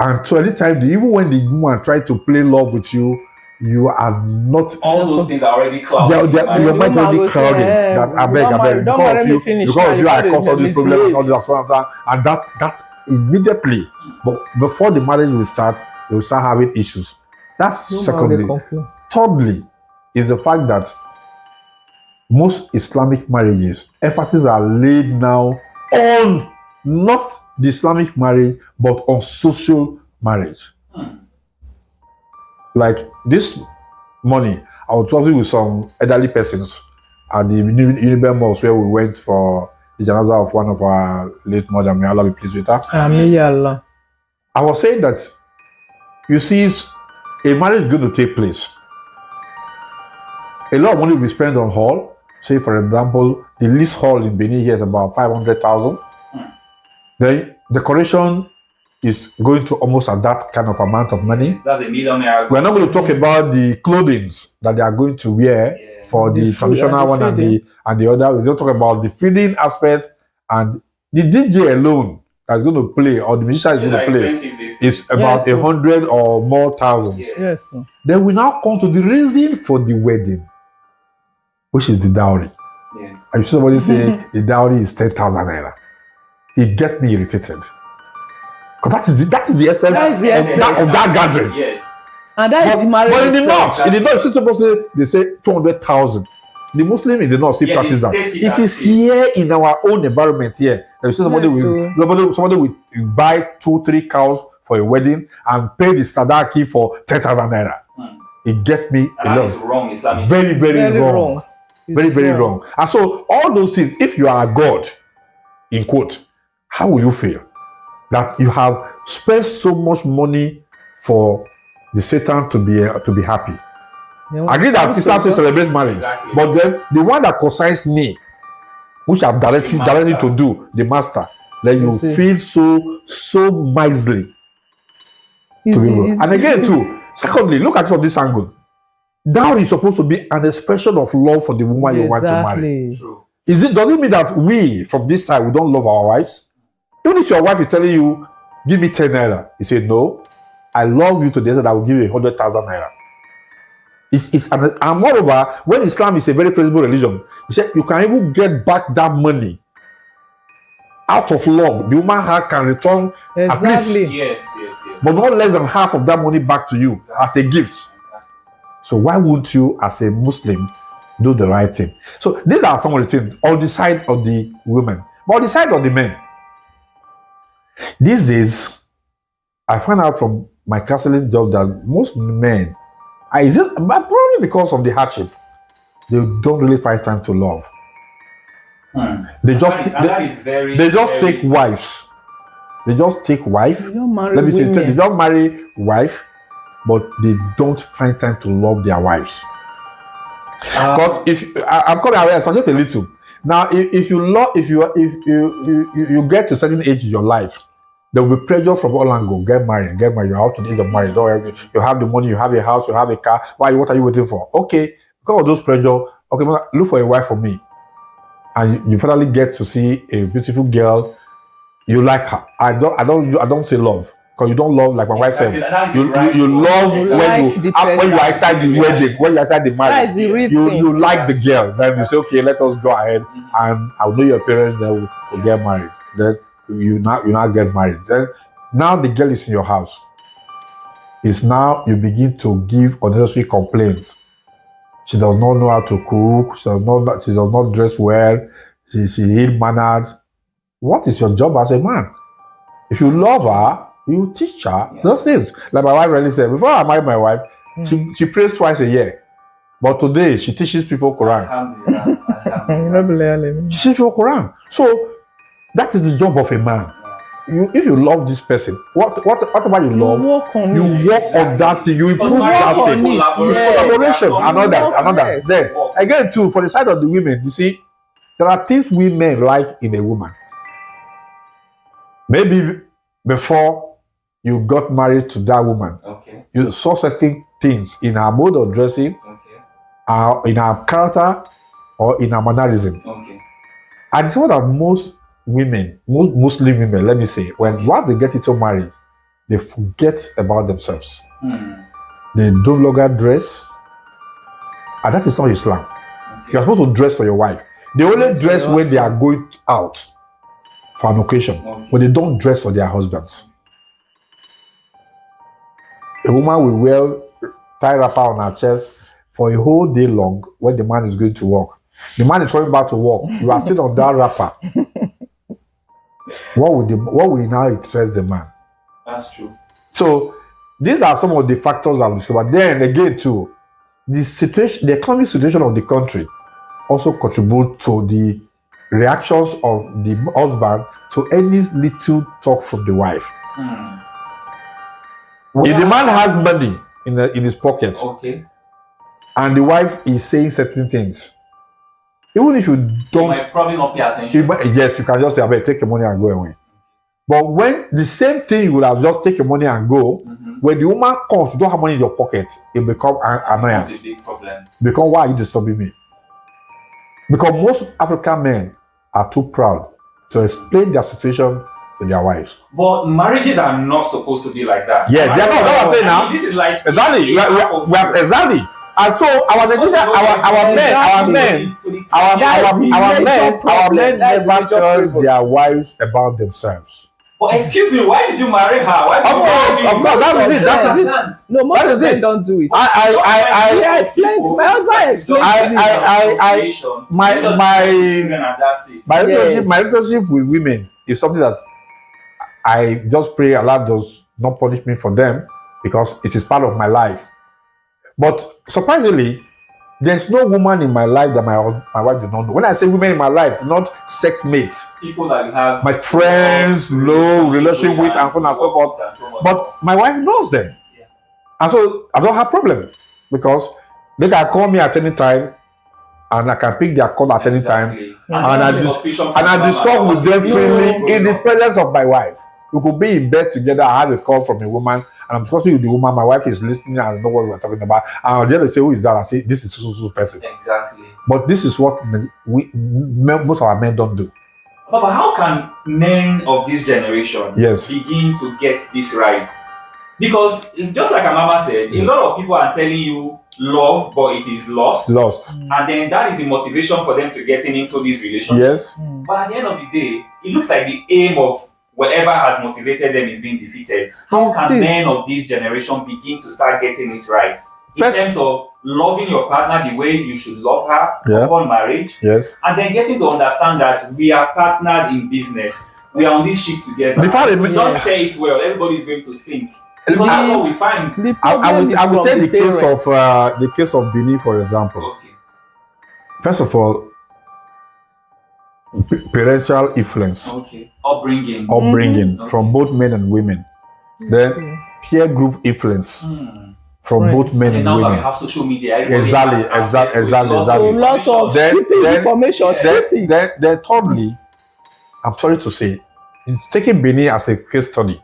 And so anytime, even when the woman tries to play love with you, you are not. All those things are already clouded. Your mind Woman already will say, crowded. That I beg, don't marry me finish now, because you I you cause all dey this problem and all misbehave. this and that's immediately. But before the marriage will start, they will start having issues. That's No man secondly. dey complain. Thirdly, is the fact that most Islamic marriages, emphasis are laid now on not the Islamic marriage, but on social marriage. Like this morning, I was talking with some elderly persons at the Uniben Mosque where we went for the janaza of one of our late mother. May Allah be pleased with her. Amen, ya Allah. I was saying that, you see, a marriage is going to take place. A lot of money will be spent on hall. Say, for example, the least hall in Benin here is about 500,000. Then decoration is going to almost at that kind of amount of money. That's $1 million. We're not going to talk about the clothing that they are going to wear for the traditional one and the other. We don't talk about the feeding aspect, and the DJ alone that's going to play, or the musician is going to play, is about 100 or more thousands. Yes. Then we now come to the reason for the wedding, which is the dowry. Yes. I see somebody say the dowry is 10,000 naira. It gets me irritated. Because that is the essence, of that gathering. Yes. And that is the marriage. But in the north, it's supposed to they say 200,000. The Muslim in the north still practice that. It is here in our own environment here. You see somebody will buy 2-3 cows for a wedding and pay the sadaki for 10,000 naira. It gets me a lot. That is wrong, Islamic. Very, very wrong. Very, very wrong. And so all those things, if you are God, in quote, how will you feel that you have spent so much money for the Satan to be happy? I agree that Islam to celebrate marriage, but then the one that concerns me, which I've directly to do, the master, then you feel so miserly to people. And again too, secondly, look at it from this angle. Dowry is supposed to be an expression of love for the woman you want to marry. True. Does it mean that we from this side we don't love our wives? Even if your wife is telling you, give me 10 naira, you say no, I love you to the extent that I will give you 100,000 naira. And moreover, when Islam is a very flexible religion, he said you can even get back that money out of love. The woman can return at least, yes, but not less than half of that money back to you as a gift. So why wouldn't you, as a Muslim, do the right thing? So these are some of the things on the side of the women, but on the side of the men. These days, I find out from my counseling job that most men, probably because of the hardship, they don't really find time to love. They just take wives. They just take wife. Let me say, they don't marry wife, but they don't find time to love their wives. Because I'm coming away, just a little. Now, if you get to a certain age in your life, there will be pressure from all angles. Get married. You're out to the age of marriage. You have the money, you have a house, you have a car. What are you waiting for? Okay, because of those pressure, okay, look for a wife for me. And you finally get to see a beautiful girl. You like her. I don't say love, because you don't love like my wife said. You love when you're outside the wedding, when you're outside the marriage. You like the girl. Then you say, okay, let us go ahead, and I'll know your parents. Then we'll get married. Then you now get married. Then now the girl is in your house. It's now you begin to give unnecessary complaints. She does not know how to cook. She does not dress well. She ill-mannered. What is your job as a man? If you love her, you teach her those things. Like my wife really said, before I married my wife, she prays twice a year. But today, she teaches people Quran. She teaches people Quran. So, that is the job of a man. If you love this person, whatever you love, you work on that thing, you improve that thing. It's collaboration, another. Then, again too, for the side of the women, you see, there are things we men like in a woman. Maybe before you got married to that woman, you saw certain things in her mode of dressing, in her character, or in her mannerism. And it's what that most Muslim women, let me say, once they get into marriage, they forget about themselves. They no longer dress. And that is not Islam. Okay. You are supposed to dress for your wife. They only dress when they are going out for an occasion, but they don't dress for their husbands. A woman will wear tie wrapper on her chest for a whole day long when the man is going to work. The man is coming back to work. You are still on that wrapper. What will now interest the man? That's true. So these are some of the factors I've discovered. Then again, too, the economic situation of the country also contribute to the reactions of the husband to any little talk from the wife. If the man has money in his pocket, okay, and the wife is saying certain things, even if you don't, you might probably not pay attention. Yes, you can just say, "I better take your money and go away." But when the same thing, you would have just take your money and go. When the woman comes, you don't have money in your pocket, it becomes an annoyance. It's a big problem. Because why are you disturbing me? Because most African men are too proud to explain their situation to their wives. But marriages are not supposed to be like that. Yeah, they're not. That's what I'm saying now. This is like Exactly. Exactly. And so our men never tell their wives about themselves. But excuse me, why did you marry her? Why did Of course, that is it. That is it. No, most of them don't do it. My husband explained. My relationship with women is something that I just pray Allah does not punish me for them because it is part of my life. But surprisingly, there's no woman in my life that my wife did not know. When I say women in my life, not sex mates. People that you have, my friends, low relationship with, and so on and so forth. But my wife knows them. Yeah. And so I don't have problem because they can call me at any time and I can pick their call at any time. And I discuss with them freely in the presence of my wife. We could be in bed together. I have a call from a woman, and I'm discussing with the woman. My wife is listening, and I know what we're talking about. And the other say, "Who is that?" I say, "This is so person." Exactly. But this is what most of our men don't do. But how can men of this generation begin to get this right? Because just like Amama said, a lot of people are telling you love, but it is lost. And then that is the motivation for them to getting into this relationship. Yes. But at the end of the day, it looks like the aim of whatever has motivated them is being defeated. How can men of this generation begin to start getting it right? In terms of loving your partner the way you should love her upon marriage. Yes. And then getting to understand that we are partners in business. We are on this ship together. If we don't say it well, everybody is going to sink. Because that's what we find. I will take the case of Benin, for example. Okay. First of all, parental influence. Okay. Upbringing from both men and women. Then peer group influence from both men and women. Now we have social media. Exactly. A lot of stupid information. Then thirdly, I'm sorry to say, in taking Benin as a case study,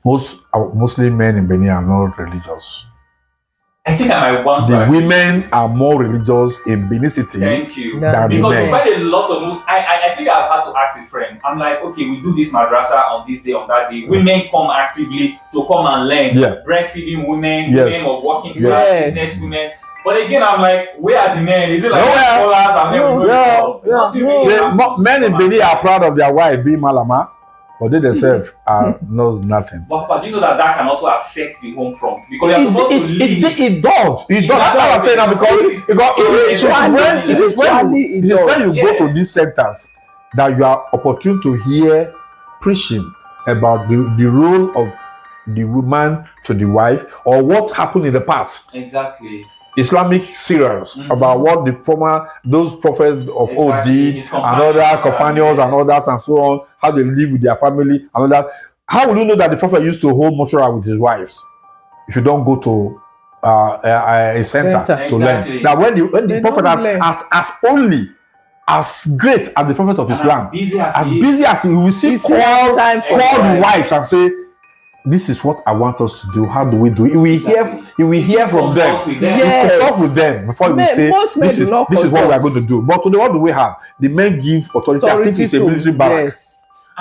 most Muslim men in Benin are not religious. I think I might want the women are more religious in Benin City. Thank you. Than because men. we find a lot of Muslims. I think I've had to ask a friend. I'm like, okay, we do this madrasa on this day, on that day. Women come actively to come and learn. Breastfeeding women, women of working class, business women. But again, I'm like, where are the men? Is it like scholars and men in Benin are proud of their wife being malama. But they themselves knows nothing. But you know that can also affect the home front because they are supposed to lead. It does. That's what I'm saying now because it is when you go to these sectors that you are opportune to hear preaching about the role of the woman to the wife or what happened in the past. Exactly. Islamic serials about what those prophets of old did and other companions and others and so on, how they live with their family and all that. How will you know that the prophet used to hold mushra with his wives if you don't go to a center to learn? Now when the prophet as great as the prophet of Islam, as busy as he will see call the wives and say, this is what I want us to do. How do we do it? You will hear from them. Consult with them before you say, this is what we are going to do. But today, what do we have? The men give authority. I think it's a military barrack.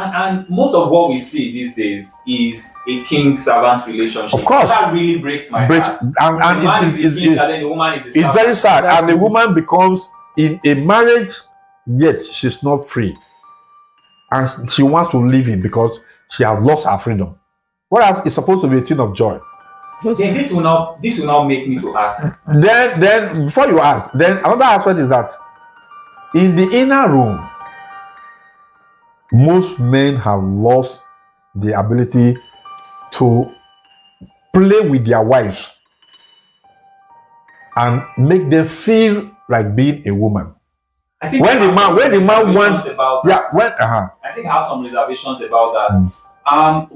And most of what we see these days is a king-servant relationship. Of course. That really breaks my heart. And the man is the king, and then the woman is the it's servant. very sad. That And the is- woman becomes in a marriage, yet she's not free. And she wants to live it because she has lost her freedom. Whereas it's supposed to be a thing of joy. Then this will now make me to ask. Then before you ask, then another aspect is that in the inner room, most men have lost the ability to play with their wives and make them feel like being a woman. I think When I the have man- some when the man reservations wants- about Yeah, that. when I think I have some reservations about that.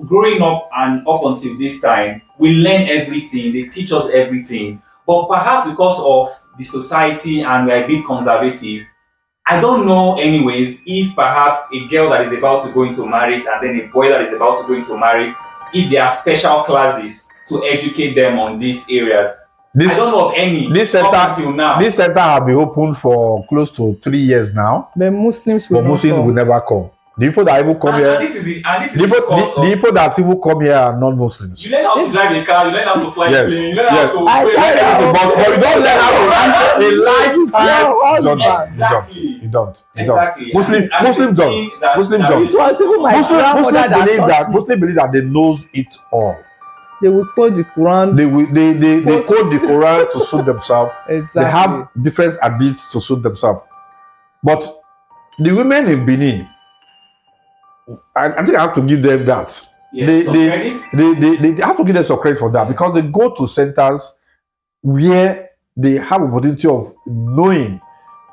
Growing up and up until this time, we learn everything. They teach us everything. But perhaps because of the society and we're a bit conservative, I don't know anyways if perhaps a girl that is about to go into marriage and then a boy that is about to go into marriage, if there are special classes to educate them on these areas. I don't know of any this up center, until now. this center has been open for close to 3 years now, But Muslims will but not Muslims come. will never come. The people that even come and here, this is it. And this is the people, because the of, people that even come here are non-Muslims. you learn how to drive a car, you learn how to fly Yes, a plane, you learn yes. how to I wait, tell learn how you, to- But you don't learn how to live a lifestyle. Your husband. You don't. Exactly. You don't. Exactly. Muslim, And it's Muslim a don't. thing that- Muslim that don't. really- It was even my grandmother Muslim that believe taught that me. Muslim believe that they knows it all. They will quote the Quran. They quote the Quran to suit themselves. Exactly. They have different hadiths to suit themselves. But the women in Benin, I think I have to give them that. Yeah, they, some they, credit. they have to give them some credit for that because they go to centers where they have opportunity of knowing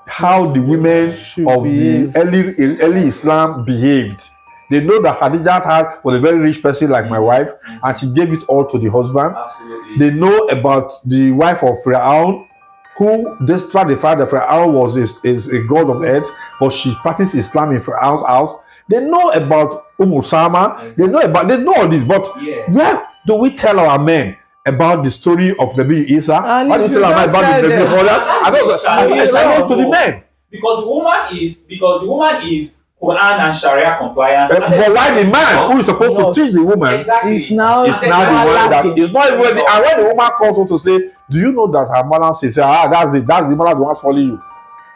how the women Should of behave. the early Islam behaved. They know that Khadija was a very rich person like my wife, and she gave it all to the husband. Absolutely. They know about the wife of Pharaoh, who, despite the fact that Pharaoh was is a god of earth, but she practiced Islam in Pharaoh's house. They know about Salma. They know all this. But Yeah. where do we tell our men about the story of Nabi Isa? And Why do if we tell you our men don't about the tell Nabi them- others? I to the men. Because the woman is Quran and Sharia compliant. But why the man who is supposed No. to teach the woman Exactly. It's now- is now the one that is not even and when the woman calls her to say, do you know that her mother says, that's it, that's the mother the one's following you.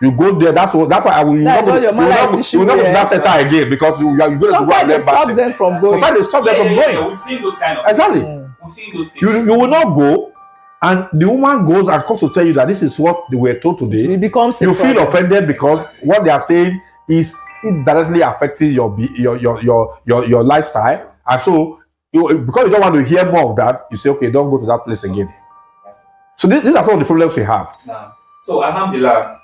You go there, that's why I will That's what your mother is you teaching will not you, go to that yes. center again because you are going to go Sometimes and they get stop back. them from going. Sometimes they stop them from going. We've seen those kind of Exactly. cases. We've seen those cases. You will not go, and the woman goes and comes to tell you that this is what they were told today. It becomes a You feel problem. offended because what they are saying is indirectly affecting your lifestyle, and so because you don't want to hear more of that, you say, okay, don't go to that place again. So these are some of the problems we have. Now, so Alhamdulillah,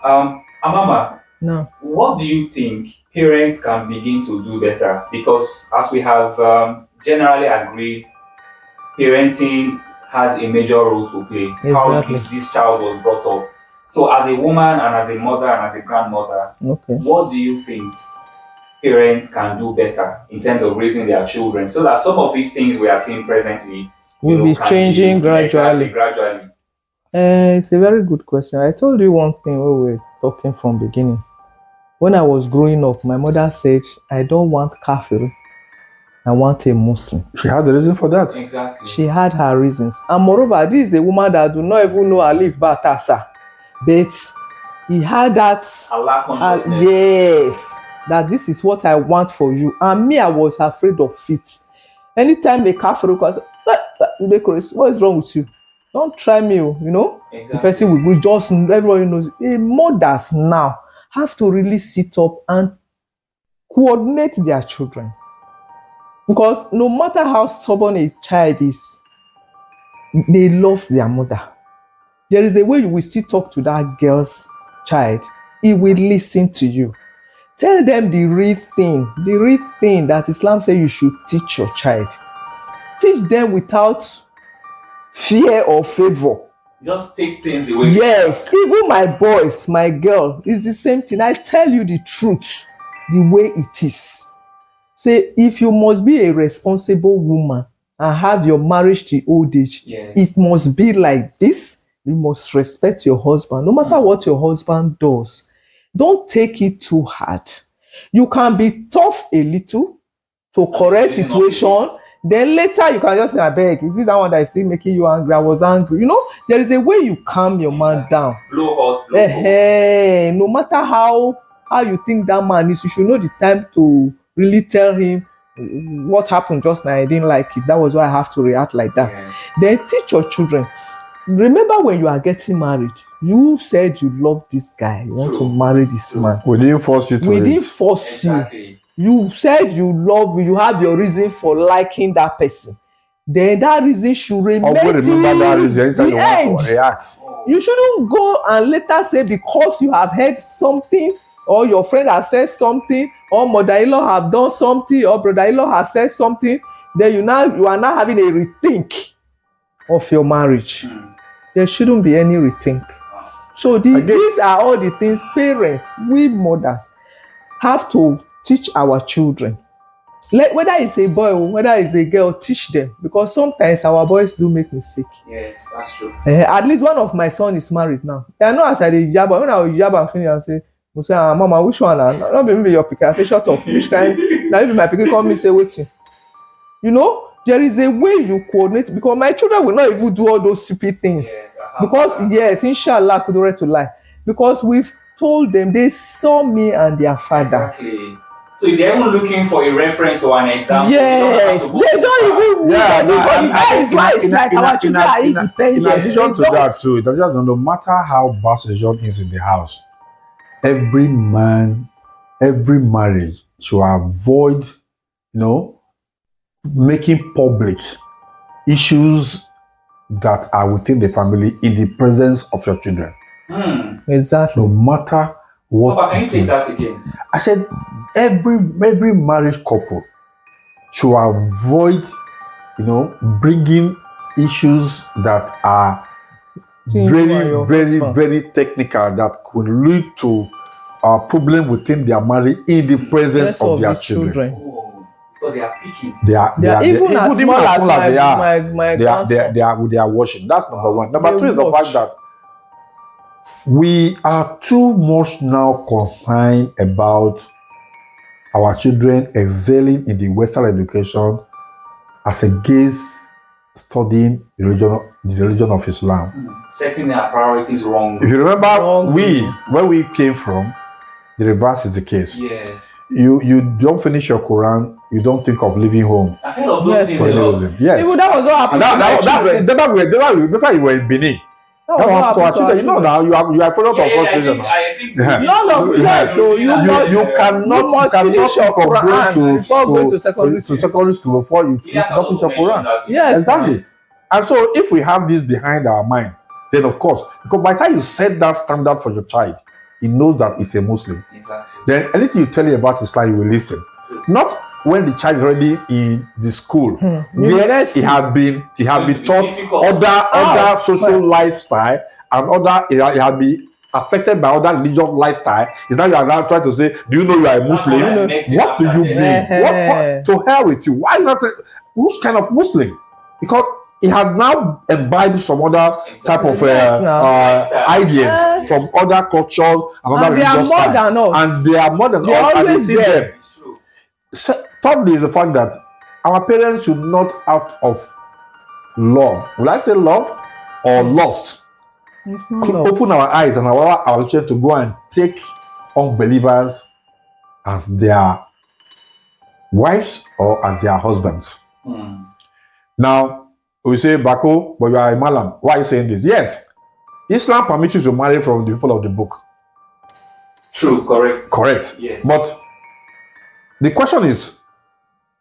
Amama, No. what do you think parents can begin to do better? Because as we have generally agreed, parenting has a major role to play. How Exactly. this child was brought up. So as a woman and as a mother and as a grandmother, Okay. what do you think parents can do better in terms of raising their children so that some of these things we are seeing presently Will be can changing Exactly, gradually. gradually. It's a very good question. I told you one thing when we were talking from beginning. When I was growing up, my mother said, I don't want kafir. I want a Muslim. She had the reason for that. Exactly. She had her reasons. And moreover, this is a woman that do not even know Alif Batasa. But he had that, Allah consciousness. yes, that this is what I want for you. And me, I was afraid of it. Anytime a kafir was, what is wrong with you? Don't try me, you know? Exactly. The person will just, everybody knows. Mothers now have to really sit up and coordinate their children. Because no matter how stubborn a child is, they love their mother. There is a way you will still talk to that girl's child. He will listen to you. Tell them the real thing that Islam says you should teach your child. Teach them without fear or favor. Just take things the way. Yes, even my boys, my girl, it's the same thing. I tell you the truth, the way it is. Say, if you must be a responsible woman and have your marriage to old age, Yeah. it must be like this. You must respect your husband, no matter what your husband does. Don't take it too hard. You can be tough a little, to correct situation. Then later you can just say, I beg, is it that one that is still making you angry? I was angry. You know, there is a way you calm your man down. Blow hot, blow cold. Hey, no matter how you think that man is, you should know the time to really tell him what happened just now. I didn't like it. That was why I have to react like that. Yes. Then teach your children. Remember when you are getting married, you said you love this guy, you want to marry this man. We didn't force you to. We didn't force you. Exactly. You said you love, you have your reason for liking that person. Then that reason should remain Always remember that reason anytime the you end. want to react. You shouldn't go and later say because you have heard something, or your friend have said something, or mother-in-law have done something, or brother-in-law have said something, then you are now having a rethink of your marriage. There shouldn't be any rethink. So these are all the things parents, we mothers, have to teach our children. Whether it's a boy or whether it's a girl, teach them, because sometimes our boys do make mistakes. Yes, that's true. At least one of my son is married now. I know as I did jab, when I was jab and finish, I say, Mama, which one? Not maybe your picker. I say, shut up. Which kind? Now if my picker come me say, waiting. You know, there is a way you coordinate, because my children will not even do all those stupid things. Yes, because yes, inshallah, could to lie. Because we've told them they saw me and their father. Exactly. So if they're even looking for a reference or an example, yes, they don't even need anybody. That is why it's like our children are independent. In addition to that too, no matter how bad situation is in the house, every man, every marriage should avoid, making public issues that are within the family in the presence of your children. Exactly. No matter what. Papa, can you take that again? I said every marriage couple should avoid, bringing issues that are very technical that could lead to a problem within their marriage in the presence of their children. Oh, because they are picking. They are even as small as my grandson. They are watching. That's number one. Number two is the fact that we are too much now concerned about our children excelling in the Western education as against studying the religion of Islam. Setting their priorities wrong. If you remember, where we came from, the reverse is the case. Yes. You don't finish your Quran, you don't think of leaving home. I've heard of those things a lot. Yes. Even that was what happened to my children. That's you were in Benin. That was to our children. You know now you are product of frustration. I think none of yes. So you must finish your Quran before going to secondary school. To secondary school before you finish your Quran. Yes, exactly. And so if we have this behind our mind, then of course, because by the time you set that standard for your child, he knows that he's a Muslim. Exactly. Then anything you tell him about Islam, he will listen. Not when the child is already in the school, where he had been taught other social lifestyle and he had been affected by other religious lifestyle. Is now you are now trying to say, do you know you are a Muslim? What do you mean? What to hell with you? Why not? Who's kind of Muslim? Because he has now imbibed some other type of ideas from other cultures and other religious styles. And they are more than us, and we see them. It's true. So, thirdly is the fact that our parents should not, out of love, will I say love or lust, open our eyes and allow our children to go and take unbelievers as their wives or as their husbands. Now, we say, Bako, but you are a Malam. Why are you saying this? Yes, Islam permits you to marry from the people of the book. True, correct. Correct. Yes. But the question is,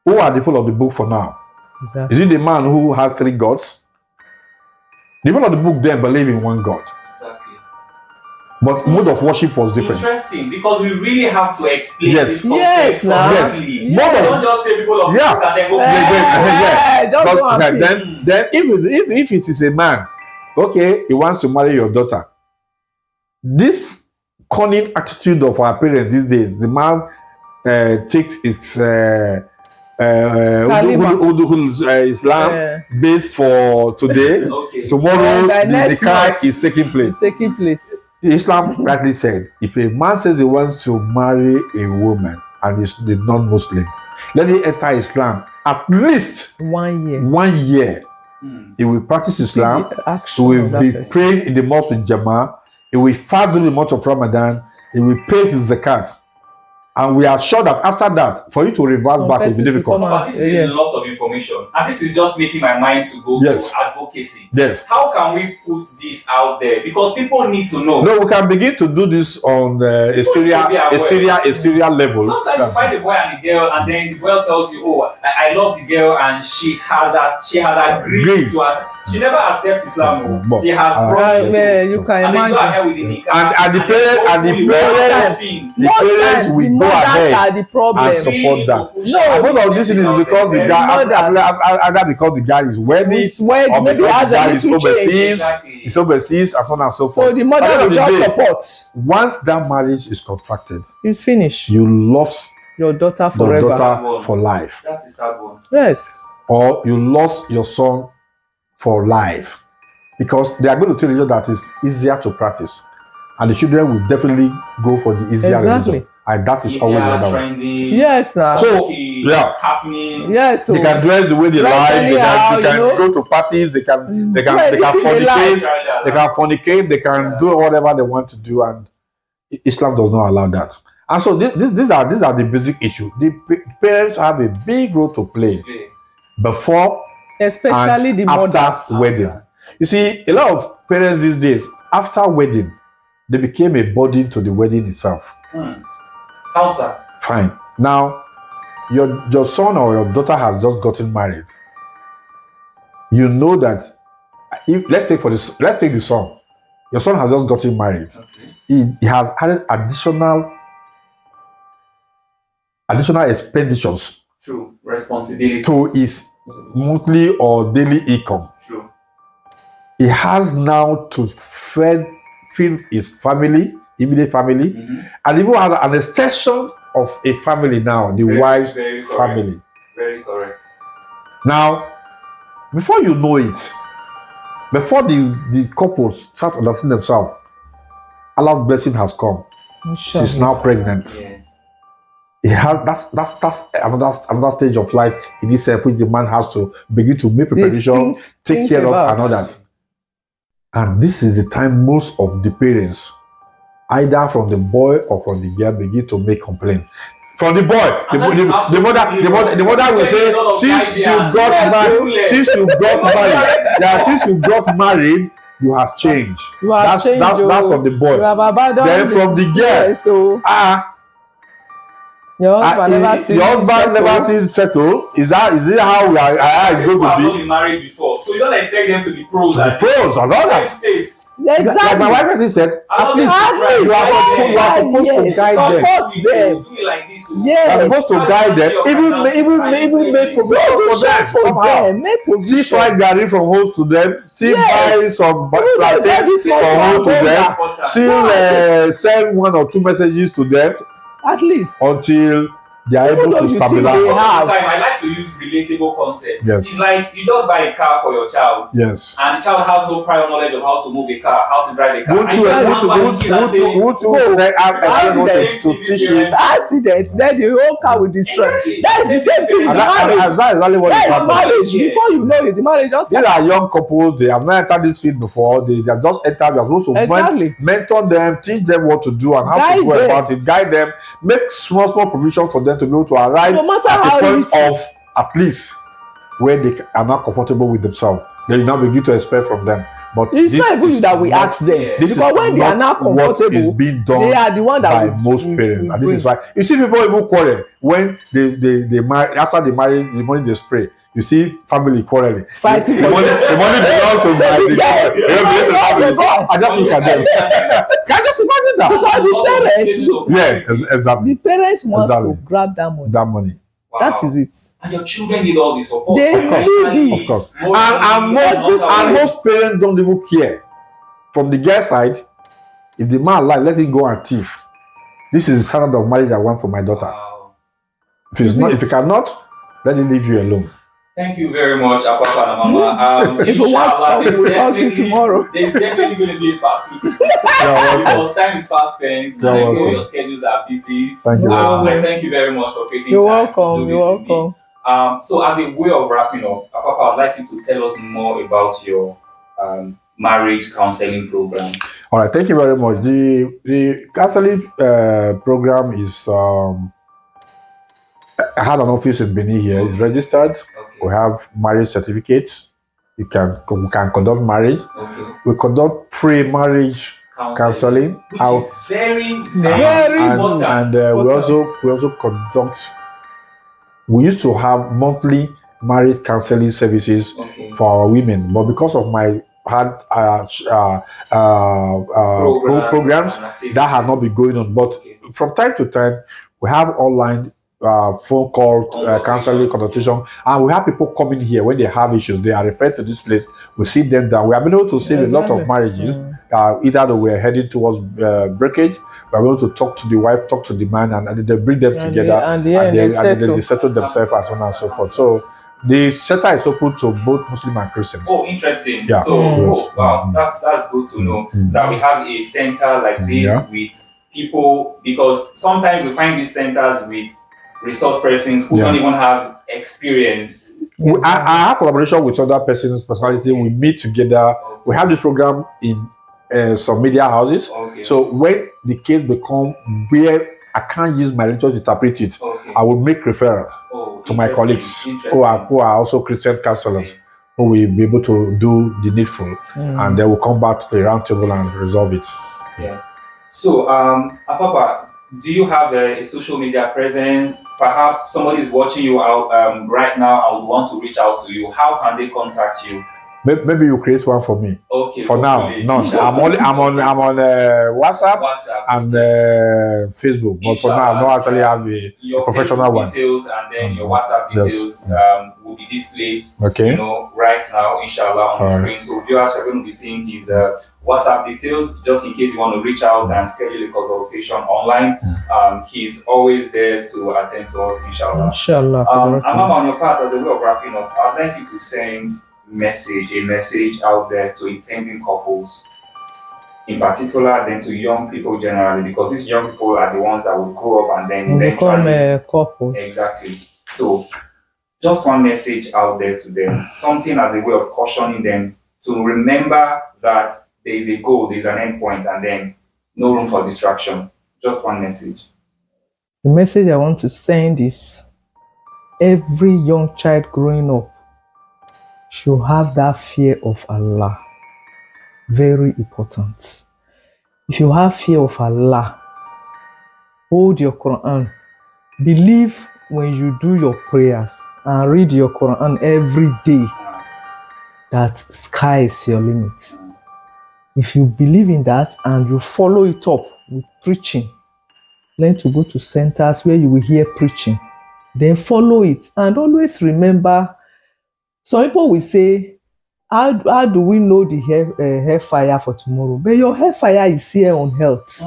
who are the people of the book for now? Exactly. Is it the man who has 3 gods? The people of the book then believe in one God. Exactly. But mode of worship was different. Interesting, because we really have to explain this concept. Yes, properly. yes. Don't just say people of the book and then go. Then if it is a man, okay, he wants to marry your daughter. This cunning attitude of our parents these days, the man takes his Islam based for today. Okay. Tomorrow, the nikah is taking place. It's taking place. Islam rightly said, if a man says he wants to marry a woman and is the non-Muslim, let him enter Islam. At least 1 year. 1 year. He will practice Islam. The He action will of that be person. praying in the mosque with Jama'ah. He will fast during the month of Ramadan. He will pay his zakat. And we are sure that after that, for you to reverse Some back will be persons will difficult. come But this is Yeah. a lot of information, and this is just making my mind to go Yes. to advocacy. Yes. How can we put this out there? Because people need to know. No, we can begin to do this on a People Syria, need to be a aware. Syria, a Syria level. Sometimes you find a boy and a girl, and then the girl tells you, "Oh, I love the girl, and she has agreed Agreed. to us." She never accepts Islam. But, She has promised. You can And they go ahead imagine. with the nikah. And the they parents- go and the fully parents- fasting. the Most parents times, will the go mothers ahead are the problem. and support that. No, And most of this is because the guy, either because the guy is wealthy, It's weird. or Maybe because has the guy a is little change. overseas, Exactly. is overseas, and so on and so forth. So the At mother end will of the just day, support. once that marriage is contracted, It's finished. you lost Your daughter your forever. daughter for life, That's the sad one. Yes. or you lost your son for life, because they are going to tell you that it's easier to practice, and the children will definitely go for the easier Exactly. religion, and that is always the Easier, other one. trendy. Yes, now. So, yeah. happening. Yes. So They can dress the way they Dress like. anyhow, They can you know. go to parties. They can Well, fornicate. they like. They can fornicate. They can do whatever they want to do, and Islam does not allow that. And so these are the basic issues. The parents have a big role to play before especially and the after mothers. wedding. You see, a lot of parents these days, after wedding, they became a burden to the wedding itself. How, sir? Fine. Now, your son or your daughter has just gotten married. You know that if let's take the son. Your son has just gotten married. Okay. He has added additional expenditures True. Responsibility. to his monthly or daily income. True. He has now to feed his family, immediate family, and even has an extension of a family now, the wife's very correct. family. Very correct. Now, before you know it, before the couples start understanding themselves, Allah's blessing has come. Inshallah. She's now pregnant. Yes. It has that's another stage of life in itself, which the man has to begin to make preparation, take think care of, about. and all that. And this is the time most of the parents, either from the boy or from the girl, begin to make complaint. From the boy, the mother will say, since you got married, you have changed. You have That's changed, that's oh. from the boy. You have abandoned. Then from the girl, Yes, so your husband never seen settle. Is it how we are These going people have to not be? been married before, so you don't expect them to be pros. The pros and all that. Space. Like my wife already said, at least you are supposed to guide them. Do it like this. You are supposed to guide them, even make provision for them somehow. See fried garri from home to them. See buy some plantain from home to them. See send 1 or 2 messages to them at least until they are able to Most stabilize. of the time, I like to use relatable concepts. Yes. It's like you just buy a car for your child, Yes. and the child has no prior knowledge of how to move a car, how to drive a car. Won't And you just hand back the keys and say, to teach you? accident, then the whole car will destroy. Exactly. That's the same thing with marriage. That's exactly what is That is happening. marriage. Before you know it, the marriage just These are young couples. They have not entered this field before. They have just entered. We are supposed to Exactly. mentor them, teach them what to do and how Guide to go them. about it. Guide them. Make small provisions for them to be able to arrive No matter at how the point little. of at least where they are not comfortable with themselves. Then you now begin to expect from them. But It's this not even is you that we not- ask them. This Because is when they are not now what is comfortable, being done they are the one that by will- most will- parents, will and this is bring. why you see people even quarrel when they marry. After they marry, the money they spray. You see family quarreling. Fighting The for money belongs to the Yeah. they don't belong to the family. I just look at them. Can you just imagine that? Because the parents, Yes, exactly. the parents want Exactly. to grab that money. That money. Wow. That is it. And your children need all the support. They Of course, need it. Of course. Emotionally, And most parents don't even care. From the girl side, if the man like, let him go and thief. This is the standard of marriage I want for my daughter. Wow. If it's not, if you cannot, let him leave you alone. Thank you very much, Papa and Mama. If you want, we'll talk to you tomorrow. There's definitely going to be a part 2 to this. Because time is fast spent, and I know your schedules are busy. Thank you. I thank you very much for creating You're time welcome. to do this You're with me. welcome. So as a way of wrapping up, Papa, I'd like you to tell us more about your marriage counseling program. All right, thank you very much. The counseling program is I had an office in Benin here. It's registered. Okay. We have marriage certificates. We can conduct marriage. Okay. We conduct pre-marriage counseling. Which is very important. And we also conduct. We used to have monthly marriage counseling services for our women, but because of my hard programs that have not been going on. But from time to time, we have online phone call counseling consultation, and we have people coming here when they have issues. They are referred to this place. We sit them down. We have been able to save a lot of marriages. Either that we're heading towards breakage, we're able to talk to the wife, talk to the man, and they bring them together, and they settle themselves and so on and so forth. So the center is open to both Muslim and Christians. Oh, interesting. Yeah. So, wow, that's good to know that we have a center like this with people, because sometimes we find these centers with resource persons who don't even have experience. I have collaboration with other persons' personality. We meet together. We have this program in some media houses. So when the case become where I can't use my language to interpret it, I will make referral to my colleagues who are also Christian counselors, who will be able to do the needful, and they will come back to the round table and resolve it. Yes. So, Papa, do you have a social media presence? Perhaps somebody is watching you out right now and would want to reach out to you. How can they contact you? Maybe you create one for me. Okay. For now, none. I'm on WhatsApp and Facebook, but for now, I don't actually have a professional one. Details and then your WhatsApp details will be displayed. Okay. Right now, inshallah, on the screen. So viewers are going to be seeing his WhatsApp details, just in case you want to reach out and schedule a consultation online. He's always there to attend to us, inshallah. Inshallah. Mama, on your part, as a way of wrapping up, I'd like you to send a message out there to intending couples, in particular, then to young people generally, because these young people are the ones that will grow up and then become a couple. Exactly. So, just one message out there to them, something as a way of cautioning them to remember that there is a goal, there is an end point, and then no room for distraction. Just one message. The message I want to send is every young child growing up should have that fear of Allah. Very important. If you have fear of Allah, hold your Quran. Believe when you do your prayers and read your Quran every day that sky is your limit. If you believe in that and you follow it up with preaching, learn to go to centers where you will hear preaching, then follow it, and always remember. Some people will say, how do we know the hellfire for tomorrow? But your hellfire is here on health.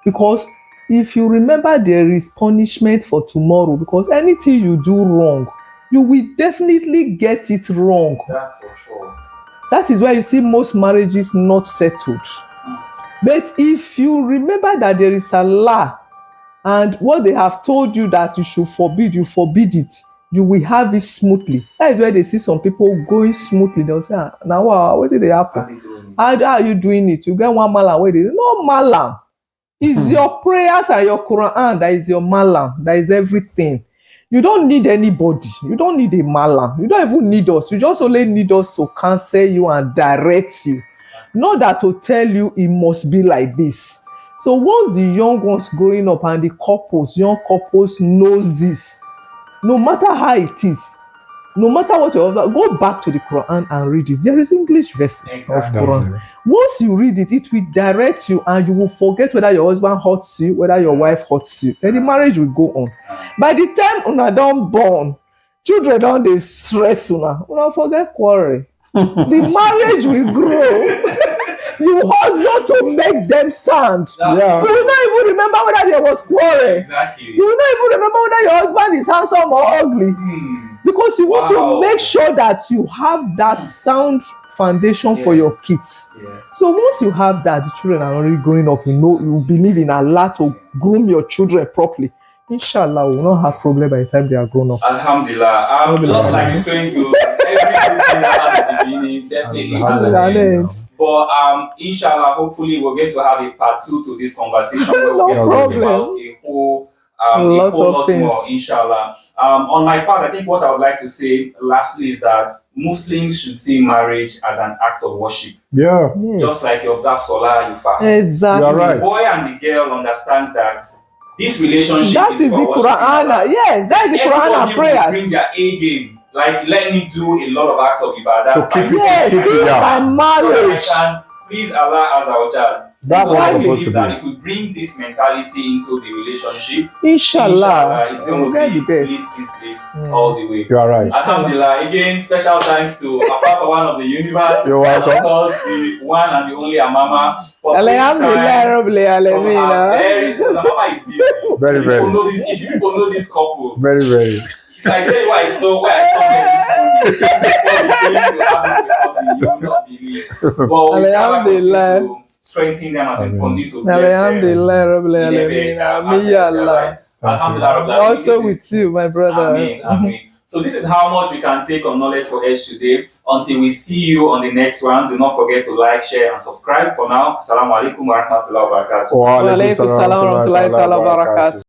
Because if you remember, there is punishment for tomorrow, because anything you do wrong, you will definitely get it wrong. That's for sure. That is why you see most marriages not settled. But if you remember that there is Allah, and what they have told you that you should forbid, you forbid it, you will have it smoothly. That is why they see some people going smoothly. They'll say, now what did they happen? How are you doing it? You get one malam. Where no malam. It's your prayers and your Quran that is your malam. That is everything. You don't need anybody. You don't need a malam. You don't even need us. You just only need us to counsel you and direct you. Not that to tell you it must be like this. So once the young ones growing up and the young couples knows this, no matter how it is, no matter what you go back to the Quran and read it. There is English verses of Quran. Once you read it, it will direct you, and you will forget whether your husband hurts you, whether your wife hurts you. Then the marriage will go on. By the time una don born, children don dey stress una forget quarrel. The marriage will grow. You hustle to make them stand. You will not even remember whether there was quarrel. Exactly. You will not even remember whether your husband is handsome or ugly. Because because you want to Wow. make sure that you have that sound foundation for your kids. Yes. So once you have that, the children are already growing up, you believe in Allah to groom your children properly. Inshallah, we will not have problem by the time they are grown up. Alhamdulillah. Just like the saying goes, every good thing that has a beginning definitely has an end. But inshallah, hopefully we're going to have a part 2 to this conversation where we're going to talk about a whole lot more, inshallah. On my part, I think what I would like to say lastly is that Muslims should see marriage as an act of worship. Yeah. Yes. Just like you observe Salah, you fast. Exactly. You are right. The boy and the girl understands that this relationship That is the Quran. Yes, that is the Quran and Everybody will prayers. bring their A game. Like, let me do a lot of acts of ibadah. To keep it- Yes, keep it in down. my So that I marriage. can please Allah as our child. That's So what I it's supposed believe to that be. if we bring this mentality into the relationship, Inshallah, it's we'll going get to the be best. this all the way. You are right. Alhamdulillah. Again, special thanks to Papa One of the universe. You're welcome. And of course, the one and the only Amama. For Alhamdulillah, Rabbil Alameen. Because Amama is busy. Very, very. If people know this couple, Very, very. if I tell you where I saw them this morning, before we came to have this recording, you will not believe. But we Allah continue to strengthen them and to continue to bless them. Alhamdulillah, Rabbil Alameen. Ameen, ya Allah. Alhamdulillah, Rabbil Alameen. Also with you, my brother. Amen. Amen. So this is how much we can take on Knowledge for Edge today. Until we see you on the next one, do not forget to like, share, and subscribe. For now, Assalamu alaikum wa rahmatullahi wa barakatuh. Wa alaikum salam wa rahmatullahi wa barakatuh.